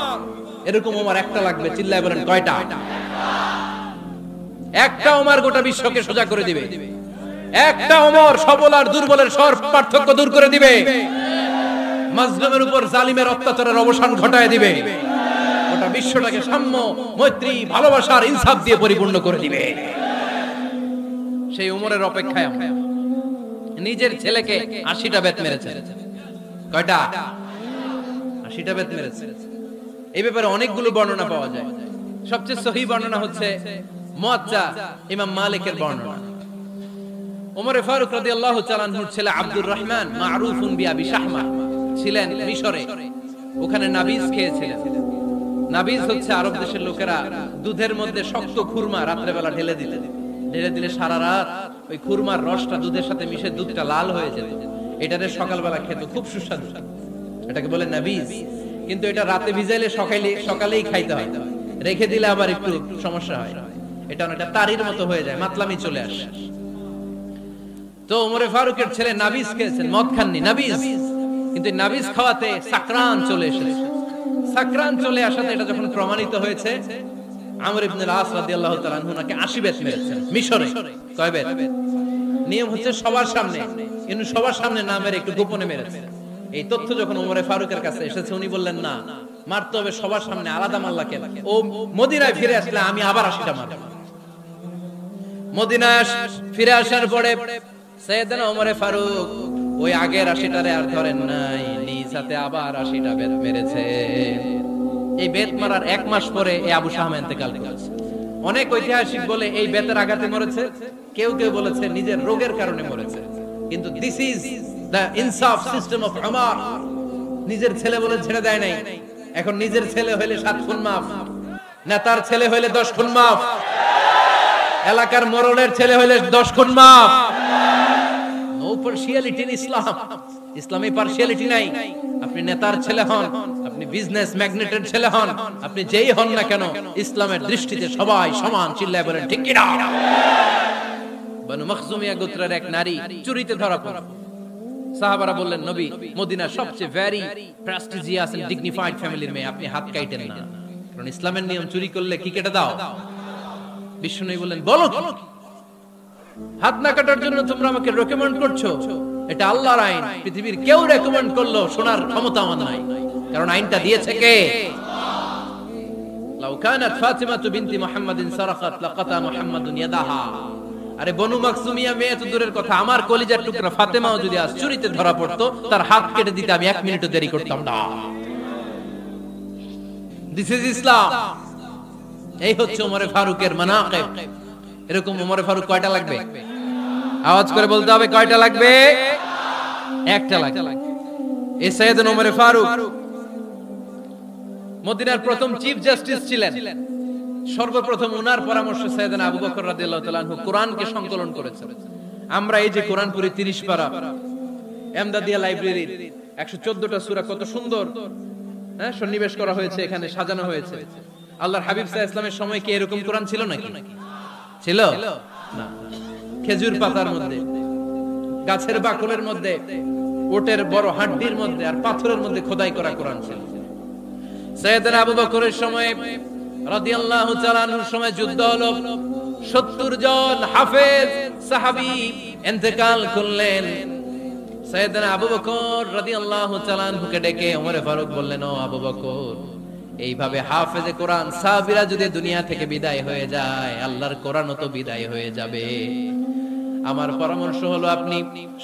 [SPEAKER 1] এরকম ওমর একটা লাগবে, চিল্লায় বলেন কয়টা? একটা ওমর গোটা বিশ্বকে সোজা করে দিবে। একটা ওমর সবল আর দুর্বলের সব পার্থক্য দূর করে দিবে। মাজলুমের উপর জালিমের অত্যাচারের অবসান ঘটায় দিবে। গোটা বিশ্বটাকে সাম্য, মৈত্রী, ভালোবাসার ইনসাফ দিয়ে পরিপূর্ণ করে দিবে। সেই ওমরের অপেক্ষায় আমরা। নিজের ছেলেকে 80টা বেত মেরেছে। কয়টা? 80টা বেত মেরেছে। এই ব্যাপারে অনেকগুলো বর্ণনা পাওয়া যায়। সবচেয়ে সহিহ বর্ণনা হচ্ছে মুয়াত্তা ইমাম মালিকের বর্ণনা। ওমর ফারুক রাদিয়াল্লাহু তাআলা আনহুর ছেলে আব্দুর রহমান মারুফুন বিআবি শাহমা ছিলেন মিশরে। ওখানে নাবিজ খেয়েছিলেন। নাবিজ হচ্ছে আরব দেশের লোকেরা দুধের মধ্যে শক্ত খুরমা রাত্রে বেলা ঢেলে দিলে সারা রাত ওই খুরমার রসটা দুধের সাথে মিশে দুধটা লাল হয়ে যেত। এটারে সকালবেলা খেত, খুব সুস্বাদু, এটাকে বলে নাবিজ। কিন্তু এটা রাতে ভিজাইলে সকালেই খাইতে হয়, রেখে দিলে আবার একটু সমস্যা হয়। এটা অনেকটা তারির মতো হয়ে যায়, মাতলামি চলে আসে। তো ওমরে ফারুকের ছেলে নাবিজ খেয়েছেন, মদ খাননি, নাবিজ। কিন্তু নাবিজ খাওয়াতে সাকরান চলে এসেছে। সাকরান চলে আসাতে এটা যখন প্রমাণিত হয়েছে, আমর ইবনে আল-আস রাদিয়াল্লাহু তাআলা আনহু নাকি 80 বেত মেরেছেন মিশরে। কয় বেত? নিয়ম হচ্ছে সবার সামনে, কিন্তু সবার সামনে না মেরে একটু গোপনে মেরেছে। এই তথ্য যখন ওমরে ফারুকের কাছে এসেছে, উনি বললেন না, মারতে হবে সবার সামনে, আলাদা মাল্লা কেন? ও মদিনায় ফিরে আসলে আমি আবার 80টা মারব। মদিনায় ফিরে আসার পরে সাইয়েদনা ওমরে ফারুক ওই আগের 80টারে আর ধরেন নাই, নিজ হাতে আবার 80টা বেত মেরেছে। এই বেত মারার 1 মাস পরে এই আবু শাহমা ইন্তেকাল করেছে। অনেক ঐতিহাসিক বলে এই বেতের আঘাতে মরেছে, কেউ কেউ বলেছে নিজের রোগের কারণে মরেছে। কিন্তু দিস ইজ দ্য ইনসাফ সিস্টেম অফ ওমর। নিজের ছেলে বলে ছেড়ে দেয় নাই। এখন নিজের ছেলে হইলে 7 খুন মাফ, নেতার ছেলে হইলে 10 খুন মাফ, এলাকার মোড়লের ছেলে হইলে 10 খুন মাফ। নো পার্সিয়ালিটি ইন ইসলাম। ইসলামে পার্সিয়ালিটি নাই। আপনি নেতার ছেলে হন, আপনি বিজনেস ম্যাগনেটের ছেলে হন, আপনি যেই হন না কেন, ইসলামের দৃষ্টিতে সবাই সমান। চিল্লায় বলেন ঠিক কি না? বনু মখজুমিয়া গোত্রের এক নারী চুরিতে ধরা পড়ল। সাহাবারা বললেন, নবী মদিনার সবচেয়ে ভেরি প্রেস্টিজিয়াস এন্ড ডিগনিফাইড ফ্যামিলির মেয়ে, আপনি হাত কাটেন না, কারণ ইসলামের নিয়ম চুরি করলে কি কেটে দাও। বিশ্বনবী বললেন, বলো হাত না কাটার জন্য তোমরা আমাকে রেকমেন্ড করছো? এটা আল্লাহর আইন, পৃথিবীর কেউ রেকমেন্ড করলো শোনার ক্ষমতা আমার নাই, কারণ আইনটা দিয়েছে কে? লাউ কানাত ফাতিমাতু বিনতি মুহাম্মাদিন সারাকাত লাকাতা মুহাম্মাদুন ইয়াদাহা। আরে বনু মাকসুমিয়া মেয়ে তো দূরের কথা, আমার কলিজার টুকরা ফাতেমাও যদি আজ চুরিতে ধরা পড়তো, তার হাত কেটে দিতে আমি 1 মিনিটও দেরি করতাম না। দিস ইজ ইসলাম। এই হচ্ছে ওমরে ফারুকের মানাকিব। এরকম ওমরে ফারুক কয়টা লাগবে? আওয়াজ করে বলতে হবে, কয়টা লাগবে? একটা লাগবে। এই সাইয়েদনা ওমরে ফারুক মদিনার প্রথম চিফ জাস্টিস ছিলেন। সর্বপ্রথম উনার পরামর্শে সাইয়েদনা আবু বকর রাদিয়াল্লাহু তাআলা আনহু কোরআনকে সংকলন করেছেন। আমরা এই যে কোরআন পড়ি 30 পারা, এমদাদিয়া লাইব্রেরির 114টা সূরা, কত সুন্দর সন্নিবেশ করা হয়েছে, এখানে সাজানো হয়েছে। আল্লাহর হাবিব সাল্লাল্লাহু আলাইহি ওয়াসাল্লামের সময় কি এরকম কোরআন ছিল নাকি? ছিল না। খেজুর পাতার মধ্যে, গাছের বাকলের মধ্যে, ওটের বড় হাড্ডির মধ্যে আর পাথরের মধ্যে খোদাই করা কোরআন ছিল। সাইয়েদনা আবু বকরের সময় রাদিয়াল্লাহু তাআলা আনহুর সময় যুদ্ধ হলো, 70 জন হাফেজ সাহাবী ইন্তেকাল করলেন। সাইয়েদনা আবু বকর রাদিয়াল্লাহু তাআলা আনহুকে ডেকে ওমরে ফারুক বললেন, ও আবু বকর, এইভাবে হাফেজে কোরআন সাহাবীরা যদি দুনিয়া থেকে বিদায় হয়ে যায়, আল্লাহর কোরআনও তো বিদায় হয়ে যাবে। আমার পরামর্শ হলো আপনি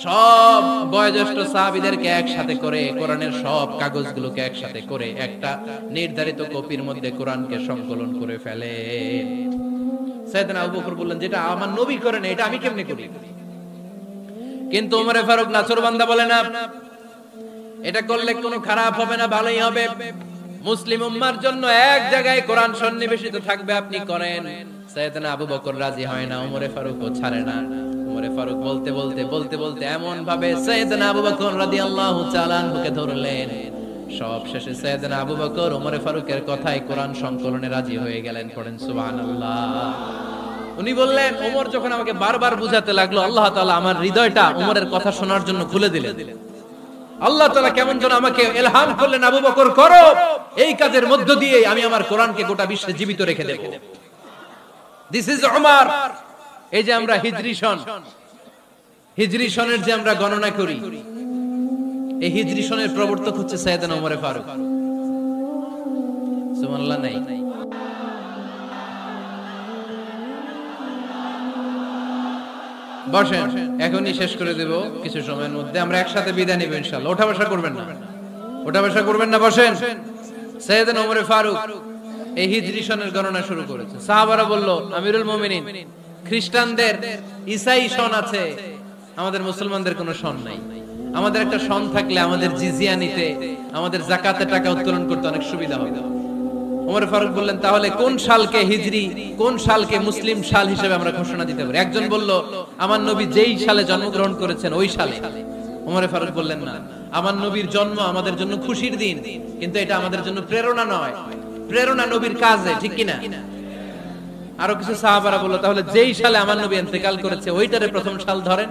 [SPEAKER 1] সব বয়োজ্যেষ্ঠ সাহাবীদেরকে একসাথে করে কোরআনের সব কাগজগুলোকে একসাথে করে একটা নির্ধারিত কপির মধ্যে কোরআনকে সংকলন করে ফেলেন। সাইয়েদনা আবু বকর বললেন, যেটা আমার নবী করে না এটা আমি কেমনে করি? কিন্তু ওমরে ফারুক নাছরবান্দা বলে না, এটা করলে কোনো খারাপ হবে না, ভালোই হবে। মুসলিম উম্মার জন্য এক জায়গায় কোরআন সন্নিবেশিত থাকবে, আপনি করেন। সাইয়েদনা আবু বকর রাজি হয় না, ওমরে ফারুকও ছাড়ে না। ওমরে ফারুক বলতে বলতে বলতে বলতে এমন ভাবে সাইয়েদনা আবু বকর রাদিয়াল্লাহু তাআলা আনহুকে ধরলেন, সব শেষে সাইয়েদনা আবু বকর ওমরে ফারুকের কথায় কোরআন সংকলনে রাজি হয়ে গেলেন। পড়েন সুবহানাল্লাহ। উনি বললেন, ওমর যখন আমাকে বারবার বুঝাতে লাগলো, আল্লাহ তাআলা আমার হৃদয়টা ওমরের কথা শোনার জন্য খুলে দিলেন। আল্লাহ তাআলা কেমন যেন আমাকে ইলহাম করলেন, আবু বকর করো, এই কাজের মধ্য দিয়ে আমি আমার কোরআনকে গোটা বিশ্বে জীবিত রেখে দেব। This is Umar. এই যে আমরা হিজরি সনের যে আমরা গণনা করি, এই হিজরি সনের প্রবর্তক হচ্ছে সাইয়েদনা ওমরে ফারুক। সুবহানাল্লাহ। নাই বসেন, এখনই শেষ করে দেব কিছু সময়ের মধ্যে। আমরা একসাথে বিদায় নিব ইনশাআল্লাহ। ওঠা বসা করবেন না, ওঠা বসা করবেন না, বসেন। সাইয়েদনা ওমরে ফারুক এই হিজরি সনের গণনা শুরু করেছে। সাহাবারা বলল, আমিরুল মুমিনিন, খ্রিস্টানদের ঈসাই সন আছে, আমাদের মুসলমানদের কোনো সন নাই। আমাদের একটা সন থাকলে আমাদের জিজিয়া নিতে, আমাদের যাকাতের টাকা উত্তোলন করতে অনেক সুবিধা হবে। ওমর ফারুক বললেন, তাহলে কোন সালকে হিজরি, কোন সালকে মুসলিম সাল হিসেবে আমরা ঘোষণা দিতে পারি? একজন বলল, আমার নবী যেই সালে জন্মগ্রহণ করেছেন ওই সালে। ওমর ফারুক বললেন, না, আমার নবীর জন্ম আমাদের জন্য খুশির দিন, কিন্তু এটা আমাদের জন্য প্রেরণা নয়। প্রেরণা নবীর কাজে, ঠিক কিনা? আরো কিছু সাহাবারা বলল, তাহলে যেই সালে আমার নবী ইন্তেকাল করেছে ওইটারে প্রথম সাল ধরেন।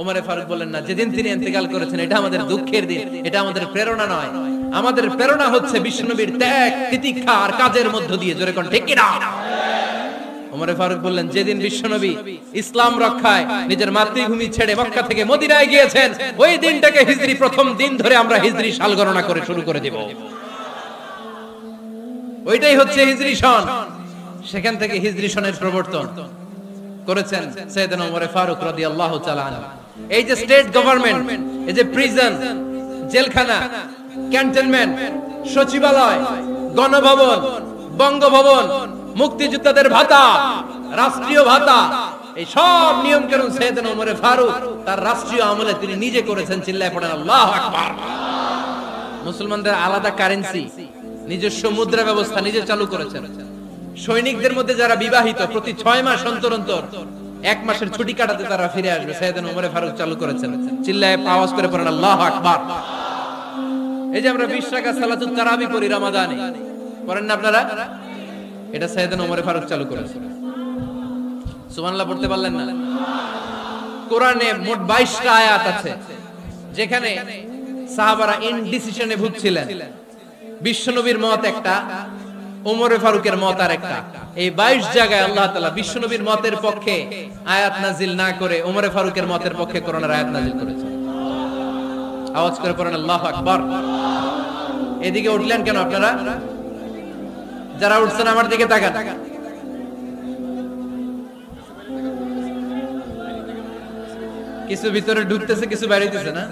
[SPEAKER 1] ওমর ফারুক বললেন, না, যেদিন তিনি ইন্তেকাল করেছেন এটা আমাদের দুঃখের দিন, এটা আমাদের প্রেরণা নয়। আমাদের প্রেরণা হচ্ছে বিশ্বনবীর ত্যাগ, তিতিক্ষা আর কাজের মধ্য দিয়ে। জোরে কোন ঠিক কিনা? ওমর ফারুক বললেন, যেদিন বিশ্বনবী ইসলাম রক্ষায় নিজের মাতৃভূমি ছেড়ে মক্কা থেকে মদিনায় গিয়েছেন, ওই দিনটাকে হিজরি প্রথম দিন ধরে আমরা হিজরি সাল গণনা করে শুরু করে দেব। ওইটাই হচ্ছে হিজরি সন। সেখান থেকে হিজরি সনের প্রবর্তন করেছেন সাইয়েদনা ওমর ফারুক রাদিয়াল্লাহু তাআলা আনহু। এই যে স্টেট গভর্নমেন্ট, এই যে প্রিজন, জেলখানা, ক্যান্টনমেন্ট, সচিবালয়, গণভবন, বঙ্গভবন, মুক্তিযোদ্ধাদের ভাতা, রাষ্ট্রীয় ভাতা, এই সব নিয়ম কানুন সাইয়েদনা ওমর ফারুক তার রাষ্ট্রীয় আমলে তিনি নিজে করেছেন। চিল্লায় পড়েন আল্লাহু আকবার। মুসলমানদের আলাদা কারেন্সি, নিজস্ব মুদ্রা ব্যবস্থা নিজে চালু করেছেন। সৈনিকদের মধ্যে যারা বিবাহিত, প্রতি 6 মাস অন্তর অন্তর 1 মাসের ছুটি কাটাতে তারা ফিরে আসবে, সাইয়েদনা ওমর ফারুক চালু করেছেন। চিল্লায় আওয়াজ করে পড়েন আল্লাহু আকবার। এই যে আমরা 20 রাকাত সালাতুত তারাবি পড়ি রমাদানে, পড়েন না আপনারা? এটা সাইয়েদনা ওমর ফারুক চালু করেছেন। সুবহানাল্লাহ পড়তে পারলেন না? কোরআনে মোট 22টা আয়াত আছে যেখানে সাহাবারা ইনডিসিশনে ভুগছিলেন। বিশ্বনবীর মত একটা, ওমর ফারুকের মত আর একটা। এই 22 জায়গায় আল্লাহ তাআলা বিশ্বনবীর মতের পক্ষে আয়াত নাজিল না করে ওমর ফারুকের মতের পক্ষে কোরআনের আয়াত নাজিল করেছেন। আওয়াজ করে পড়েন আল্লাহু আকবার। এদিকে উঠলেন কেন আপনারা? যারা উঠছেন আমার দিকে তাকান। কিছু ভিতরে ঢুকতেছে, কিছু বাইরেতেছে না?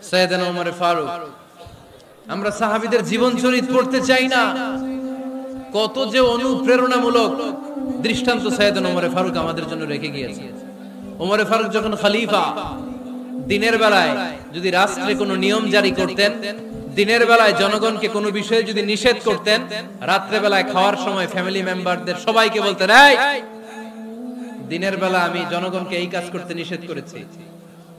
[SPEAKER 1] সাইয়েদনা ওমর ফারুক, আমরা সাহাবীদের জীবন চরিত্র পড়তে চাই না, কত যে অনুপ্রেরণামূলক দৃষ্টান্ত সাইয়েদনা ওমর ফারুক আমাদের জন্য রেখে গিয়েছে। ওমর ফারুক যখন খলিফা, দিনের বেলায় যদি রাষ্ট্রে কোনো নিয়ম জারি করতেন, দিনের বেলায় জনগণকে কোনো বিষয়ে যদি নিষেধ করতেন, রাত্রে বেলায় খাওয়ার সময় ফ্যামিলি মেম্বারদের সবাইকে বলতেন, এই দিনের বেলা আমি জনগণকে এই কাজ করতে নিষেধ করেছি,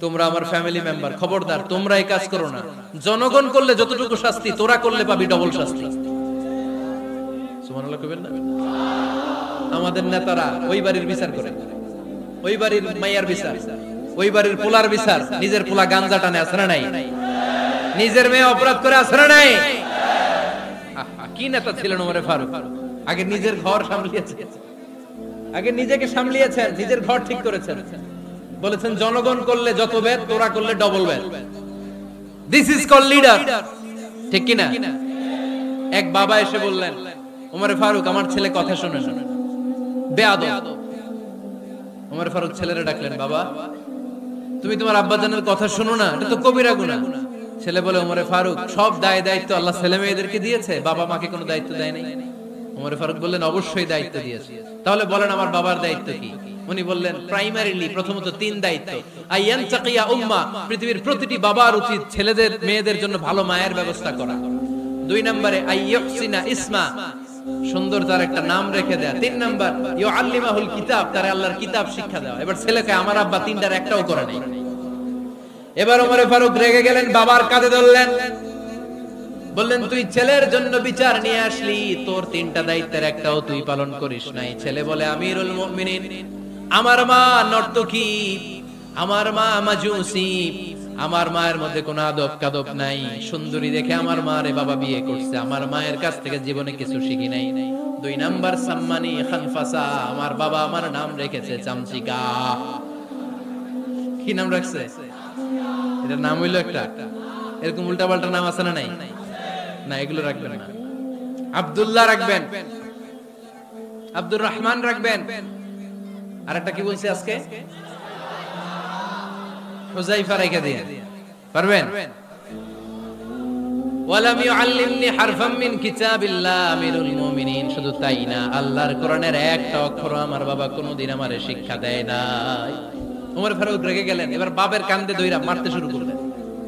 [SPEAKER 1] তোমরা আমার ফ্যামিলি মেম্বার, খবরদার তোমরা এই কাজ করো না। জনগণ করলে যতটুকু শাস্তি, তোরা করলে পাবি ডবল শাস্তি। সুবহানাল্লাহ কইবেন না? আমাদের নেতারা ওই বাড়ির বিচার করে, ওই বাড়ির মাইয়ার বিচার, ওই বাড়ির পোলার বিচার, নিজের পোলা গাঞ্জা টানে আছে না নাই? নিজের মেয়ে অপরাধ করে আছে না নাই? কি নেতা ছিলেন ওমর ফারুক! আগে নিজের ঘর সামলিয়েছেন, আগে নিজেকে সামলিয়েছেন, নিজের ঘর ঠিক করেছেন। বলেছেন জনগণ করলে যত বেদ, তোরা করলে double Veda. This is call leader, ঠিক কি না? এক বাবা এসে বললেন, ওমর ফারুক আমার ছেলে কথা শোনে না, বেয়াদব। ওমর ফারুক ছেলেরে ডাকলেন, বাবা তুমি তোমার আব্বাজানের কথা শোনো না, এটা তো কবিরা গুনাহ। ছেলে বলে ওমরে ফারুক সব দায় দায়িত্ব আল্লাহ ছেলে মেয়েদেরকে দিয়েছে, বাবা মাকে কোনো দায়িত্ব দেয় নাই। ওমরে ফারুক বললেন অবশ্যই দায়িত্ব দিয়েছে। তাহলে বলেন আমার বাবার দায়িত্ব কি? উনি বললেন প্রাইমারিলি প্রথমত 3 দায়িত্ব। আইয়ান তাকিয়া উম্মা, পৃথিবীর প্রতিটি বাবার উচিত ছেলেদের মেয়েদের জন্য ভালো মায়ের ব্যবস্থা করা। 2 নম্বরে আইয়ুহসিনা ইসমা, সুন্দর তার একটা নাম রেখে দেয়া। 3 নাম্বার ইউআল্লিমাহুল কিতাব, তার আল্লাহর কিতাব শিক্ষা দেওয়া। এবার ছেলেকে আমার আব্বা 3টার একটাও করে নাই। এবার ওমরে ফারুক রেগে গেলেন, বাবার কাঁধে ধরলেন, বললেন তুই ছেলের জন্য বিচার নিয়ে আসলি, তোর 3টা দায়িত্বের একটাও তুই পালন করিস নাই। ছেলে বলে আমিরুল মুমিনিন, আমার মা নর্তকী, আমার মা মাজুসি, আমার মায়ের মধ্যে কোনো আদব কাদব নাই, সুন্দরী দেখে আমার মারে বাবা বিয়ে করছে, আমার মায়ের কাছ থেকে জীবনে কিছু শিখি নাই। 2 নাম্বার সাম্মানি খানফাসা, আমার বাবা আমার নাম রেখেছে চামচিকা। কি নাম রাখছে? এটা নাম হইলো একটা, এরকম উল্টা পাল্টা নাম আছে না নাই? না, এগুলো রাখবেন না। আব্দুল্লাহ রাখবেন, আব্দুর রহমান রাখবেন, আর একটা কি বলছি আজকে? হুযায়ফা রেখে দিন, পারবেন? ওয়ালাম ইউআল্লিমনি হারফাম মিন কিতাবিল্লাহ আমিরুল মুমিনিন, শুধু তাই না, আল্লাহর কোরআনের একটা অক্ষর আমার বাবা কোনোদিন আমারে শিক্ষা দেয় নাই। ওমর ফারুক রেগে গেলেন, এবার বাবার কান্দে ধইরা মারতে শুরু করলেন।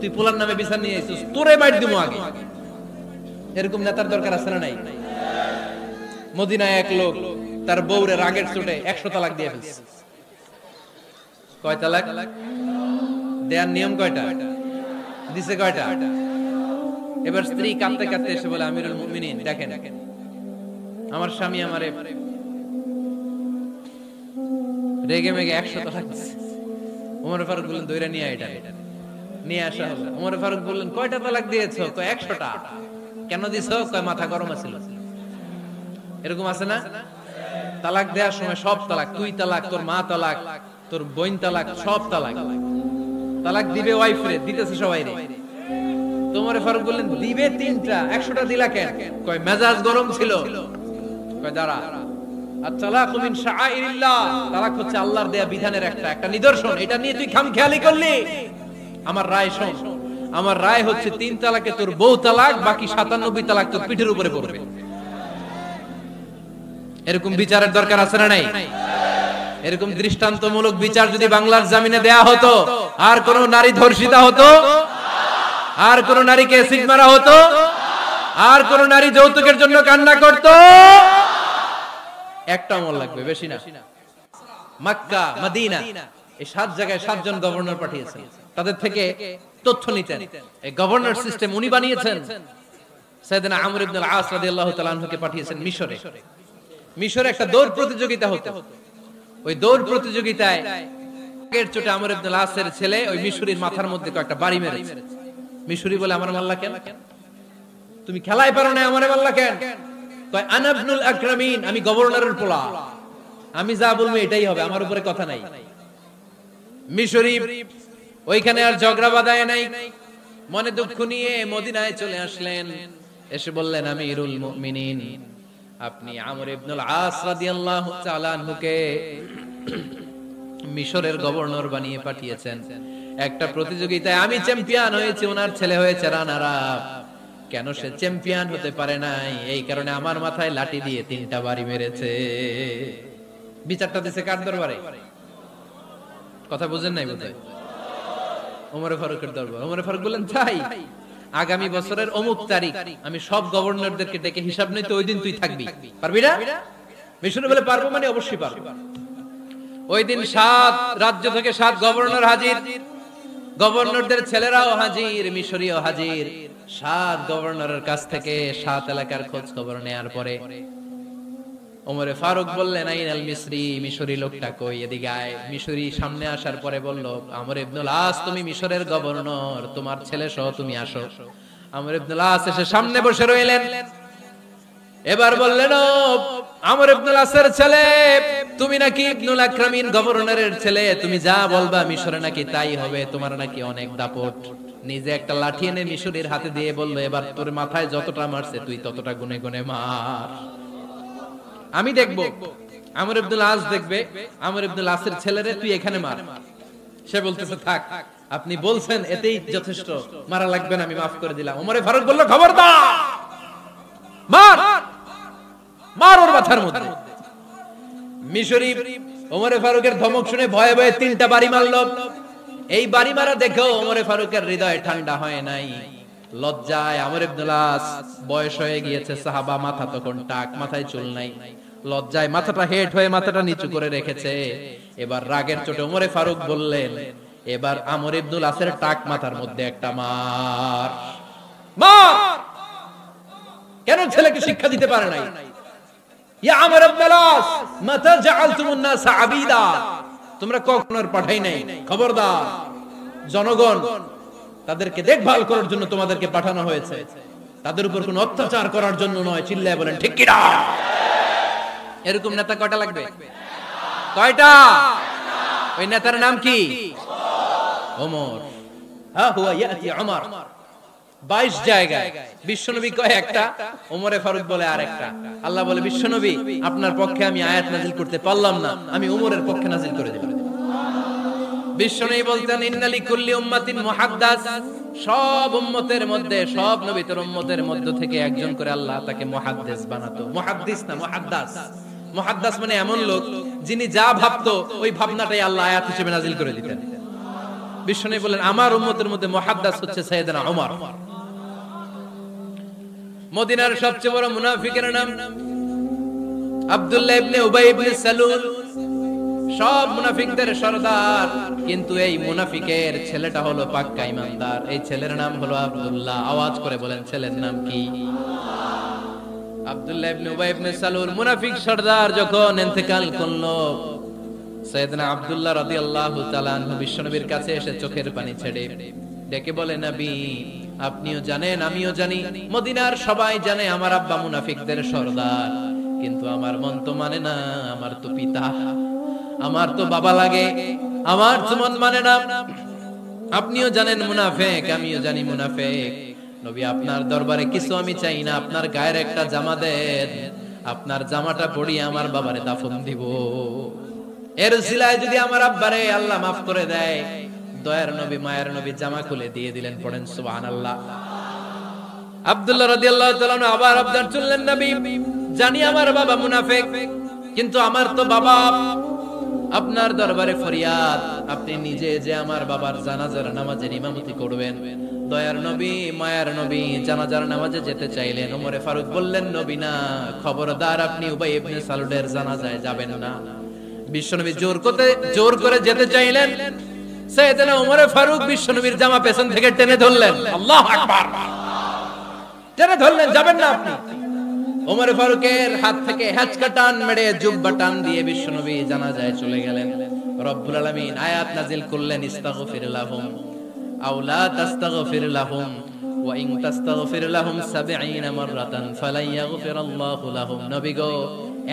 [SPEAKER 1] তুই পোলার নামে বিচার নিয়ে আইছিস, তোরে মার দিমু আগে। এরকম নেতার দরকার আছে না নাই? মদিনায় এক লোক তার বউরে রাগের চোটে 100 তালাক দিয়ে ফেলছে। কয় তালাক দেয়ার নিয়ম কয়টা? দিছে কয়টা? এবার স্ত্রী কাঁদতে কাঁদতে এসে বলে আমিরুল মুমিনিন দেখেন, আমার স্বামী আমারে রেগে মেগে 100 তালাক দিছে। ওমর ফারুক বললেন দইরা নিয়ে আয়, এটা নিয়ে আসা হলো। ওমর ফারুক বললেন কয়টা তালাক দিয়েছো? কয় 100টা। কেন দিছো? কয় মাথা গরম আছিল। এরকম আছে না? তালাক দেওয়ার সময় সব তালাক, তুই তালাক, তোর মা তালাক, তোর বোন তালাক, সব তালাক। তালাক দিবে ওয়াইফ রে, দিতেছে সবাই রে। ওমর ফারুক বললেন দিবে 3টা, 100টা দিলা কেন? কয় মেজাজ গরম ছিল। কয় দাঁড়া, আত-তালাকু মিন শাআইরিল্লাহ, তালাক হচ্ছে আল্লাহর দেয়া বিধানের একটা নিদর্শন, এটা নিয়ে তুই খামখেয়ালি করলি। আমার রায় শোন, আমার রায় হচ্ছে 3 তালাকে তোর বউ তালাক, বাকি 97 তালাক তোর পিঠের উপরে পড়বে। এরকম বিচারের দরকার আছে না নাই? এরকম দৃষ্টান্তমূলক বিচার যদি বাংলার জমিনে দেয়া হতো, আর কোন নারী ধর্ষিতা হতো, আর কোন নারীকে অ্যাসিড মারা হতো, আর কোন নারী যৌতুকের জন্য কান্না করত, একটা আমল লাগবে, বেশি না। মক্কা, মদিনা, এই 7 জায়গায় 7 জন গভর্নর পাঠিয়েছেন, তাদের থেকে তথ্য নিতেন। এই গভর্নর সিস্টেম উনি বানিয়েছেন। সাইয়েদনা আমর ইবনে আল আস রাদিয়াল্লাহু তাআলা আনহুকে পাঠিয়েছেন মিশরে। মিশরে একটা দৌড় প্রতিযোগিতা হতো। ওই দৌড় প্রতিযোগিতায় আগের চোটে আমর ইবনে আল আসের ছেলে ওই মিশরীর মাথার মধ্যে একটা বাড়ি মেরেছে। মিশরী বলে আমার মাল্লা কেন? তুমি খেলায় পারো না, আমারে মাল্লা কেন? কয় আনা ইবনুল আকরামিন, আমি গভর্নরের পোলা, আমি যা বলবো এটাই হবে, আমার উপরে কথা নাই। মিশরী ওইখানে আর ঝগড়া বাঁধায় নাই, মনে দুঃখ নিয়ে মদিনায় চলে আসলেন। এসে বললেন আমিরুল মুমিনিন, আপনি আমর ইবনুল আস রাদিয়াল্লাহু তাআলা আনহুকে মিশরের গভর্নর বানিয়ে পাঠিয়েছেন। একটা প্রতিযোগিতায় আমি চ্যাম্পিয়ন হয়েছি, ওনার ছেলে হয়েছে রানার আপ। কেন সে চ্যাম্পিয়ন হতে পারে নাই? এই কারণে আমার মাথায় লাঠি দিয়ে 3টা বাড়ি মেরেছে। বিচারটা দিছে কার দরবারে? কথা বুঝেন নাই বোধহয়? ওমর ফারুকের দরবার। ওমর ফারুক বললেন তাই, আগামী বছরের অমুক তারিখ আমি সব গভর্নরদেরকে ডেকে হিসাব নিতে, ওই দিন তুই থাকবি, পারবি না? মিশরে বলে পারবো, মানে অবশ্যই পারবো। ওই দিন 7 রাজ্য থেকে 7 গভর্নর হাজির, গভর্নরদের ছেলেরাও হাজির, মিশরীয় হাজির। 7 গভর্নরের কাছ থেকে 7 এলাকার খোঁজ খবর নেয়ার পরে ওমরে ফারুক বললেন আইনাল মিসরি, মিশরী লোকটা কই, এদিকে আয়। মিশরী সামনে আসার পরে বলল আমর ইবনুল আস, তুমি মিশরের গভর্নর, তোমার ছেলে সহ তুমি আসো। আমর ইবনুল আস এসে সামনে বসে রইলেন। এবার বললেন আমর ইবনুল আসের ছেলে, তুমি নাকি ইবনুল আকরামিন গভর্নরের ছেলে, তুমি যা বলবা মিশরে নাকি তাই হবে, তোমার নাকি অনেক দাপট। নিজে একটা লাঠি এনে মিশরীর হাতে দিয়ে বলল এবার তোর মাথায় যতটা মারছে তুই ততটা গুনে গুনে মার, আমি দেখবো। আমর ইবনুল আস দেখবে, আমর ইবনুল আসের ছেলেরে তুই এখানে মার। সে বলতেছে থাক, আপনি বলছেন এতেই যথেষ্ট, মারা লাগবে না, আমি মাফ করে দিলাম। ওমরে ফারুক বলল খবরদার, মার মার ওর মাথার মধ্যে। মিশরি ওমরে ফারুকের ধমক শুনে ভয়ে ভয়ে 3টা বাড়ি মারল। এই বাড়ি মারা দেখেও ওমরে ফারুকের হৃদয় ঠান্ডা হয় নাই। লজ্জায় আমর ইবনে আস, বয়স হয়ে গিয়েছে সাহাবা, মাথা তখন টাক, মাথায় চুল নাই, লজ্জায় মাথাটা হেট হয়ে মাথাটা নিচু করে রেখেছে। এবার রাগের চোটে ওমরে ফারুক বললেন, এবার আমর ইবনে আসের টাক মাথার মধ্যে একটা মার মার। কেন ছেলেকে শিক্ষা দিতে পারে নাই? ইয়া আমর ইবনে আস, মাতা জাআলতুমুন নাস আবিদা, তোমরা কখনো আর পাঠাই নাই, খবরদার, জনগণ তাদেরকে দেখভাল করার জন্য তোমাদেরকে পাঠানো হয়েছে, তাদের উপর কোনো অত্যাচার করার জন্য নয়। চিল্লায় বলেন ঠিক কি না? এরকম নেতা কয়টা লাগবে? কয়টা? ওই নেতার নাম কি? ওমর। হা হুয়া ইয়াতি ওমর। 22 জায়গায় বিশ্বনবী কয় একটা, ওমরে ফারুক বলে আরেকটা। আল্লাহ বলে বিশ্বনবী আপনার পক্ষে আমি আয়াত নাযিল করতে পারলাম না, আমি ওমরের পক্ষে নাযিল করে দিলাম। বিশ্বনবী বলতেন ইন্নালি কুল্লি উম্মাতিন মুহাদ্দাস, সব উম্মতের মধ্যে, সব নবীর উম্মতের মধ্য থেকে একজন করে আল্লাহ তাকে মুহাদ্দিস বানাতো। মুহাদ্দিস না মুহাদ্দাস। মুহাদ্দাস মানে এমন লোক যিনি যা ভাবতো ওই ভাবনাটাই আল্লাহ আয়াত হিসেবে নাযিল করে দিতেন। বিশ্বনবী বলেন আমার উম্মতের মধ্যে মুহাদ্দাস হচ্ছে সাইয়েদনা ওমর। মদিনার সবচেয়ে বড় মুনাফিকের নাম আব্দুল্লাহ ইবনে উবাই ইবনে সালুল, সব মুনাফিকদের সরদার, কিন্তু এই মুনাফিকের ছেলেটা হলো পাক্কা ঈমানদার। এই ছেলের নাম হলো আব্দুল্লাহ। আওয়াজ করে বলেন ছেলের নাম কি? আব্দুল্লাহ ইবনে উবাই ইবনে সালুল মুনাফিক সরদার যখন ইন্তেকাল করলো, সাইয়েদনা আব্দুল্লাহ রাদিয়াল্লাহু তাআলা আনহু বিশ্বনবীর কাছে এসে চোখের পানি ছেড়ে ডেকে বলে, নবী আপনিও জানেন আমিও জানি, মদিনার সবাই জানে আমার আব্বা মুনাফিকদের সরদার, কিন্তু আমার মন তো মানে না, আমার তো পিতা, আমার তো বাবা লাগে, আমার তো মন মানে না। আপনিও জানেন মুনাফিক, আমিও জানি মুনাফিক। নবী আপনার দরবারে কিছু আমি চাই না, আপনার গায়ের একটা জামা দেন, আপনার জামাটা পরিয়ে আমার বাবারে দাফন দিব। এর সিলায় যদি আমার আব্বারে আল্লাহ মাফ করে দেয়, দয়ার নবী মায়ের নবী জামা খুলে দিয়ে দিলেন। পড়েন সুবহানাল্লাহ। আব্দুল্লাহ রাদিয়াল্লাহু তাআলা আবার আবদার চললেন, নবী জানি আমার বাবা মুনাফিক, কিন্তু আমার তো বাবা, আপনার দরবারে ফরিয়াদ, আপনি নিজে যে আমার বাবার জানাজার নামাজের ইমামতি করবেন। দয়ার নবী মায়ের নবী জানাজার নামাজে যেতে চাইলেন। ওমরে ফারুক বললেন, নবী না, খবরদার আপনি উবাই ইবনে সালুলের জানাজায় যাবেন না। বিশ্বনবী জোর করে যেতে চাইলেন। সাইয়েদনা ওমরে ফারুক বিশ্বনবীর জামা পেছন থেকে টেনে ধরলেন। আল্লাহু আকবার। টেনে ধরলেন, যাবেন না আপনি। ওমরে ফারুকের হাত থেকে হ্যাচকা টান মেরে জুব্বা টান দিয়ে বিশ্বনবী জানাজায় চলে গেলেন। রব্বুল আলামিন আয়াত নাযিল করলেন, ইস্তাগফির লাহুম আও লা তাস্তাগফির লাহুম ওয়া ইন তাস্তাগফির লাহুম 70 মাররাতান ফালান ইয়াগফিরাল্লাহু লাহুম। নবী গো,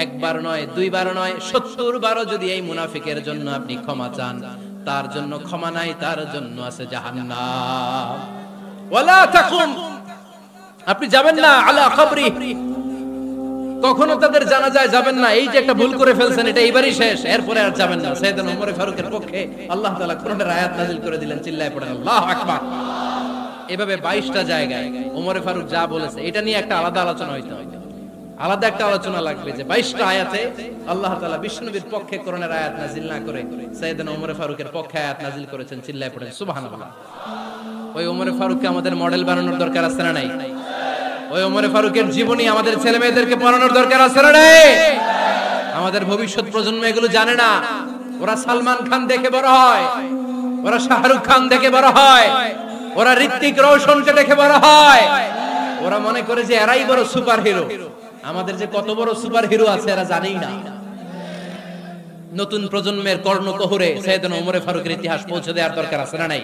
[SPEAKER 1] একবার নয়, দুইবার নয়, 70 বারও যদি এই মুনাফিকের জন্য আপনি ক্ষমা চান, তার জন্য ক্ষমা নাই, তার জন্য আছে জাহান্নাম। ওয়ালা তাকুম, আপনি যাবেন না আলা কবরি, কখনো তাদের জানাজায় যাবেন না। এই যে একটা ভুল করে ফেলছেন, এটা এইবারই শেষ, এরপরে আর যাবেন না। সাইয়েদনা ওমর ফারুকের পক্ষে আল্লাহ তাআলা কোরআনের আয়াত নাযিল করে দিলেন। চিল্লায়ে পড়েন আল্লাহু আকবার। এভাবে 22টা জায়গায় ওমর ফারুক যা বলেছে, এটা নিয়ে একটা আলাদা আলোচনা হইতে হয়, আলাদা একটা আলোচনা লাগবে যে 22টা আয়াতে আল্লাহ তাআলা বিশ্বনবীর পক্ষে কোরআনের আয়াত নাযিল না করে সাইয়েদনা ওমর ফারুকের পক্ষে আয়াত নাযিল করেছেন। চিল্লায়ে পড়েন সুবহানাল্লাহ। ওই ওমর ফারুককে আমাদের মডেল বানানোর দরকার আছে না নাই? ওই ওমর ফারুকের জীবনী আমাদের ছেলে মেয়েদেরকে পড়ানোর দরকার আছে না নাই? আমাদের ভবিষ্যৎ প্রজন্ম এগুলো জানে না। ওরা সালমান খান দেখে বড় হয়, ওরা শাহরুখ খান দেখে বড় হয়, ওরা ঋত্বিক রোশনকে দেখে বড় হয়, ওরা মনে করে যে এরাই বড় সুপার হিরো। আমাদের যে কত বড় সুপার হিরো আছে এরা জানেই না। নতুন প্রজন্মের কর্ণকুহরে সাইয়েদনা ওমর ফারুকের ইতিহাস পৌঁছে দেওয়ার দরকার আছে না নাই?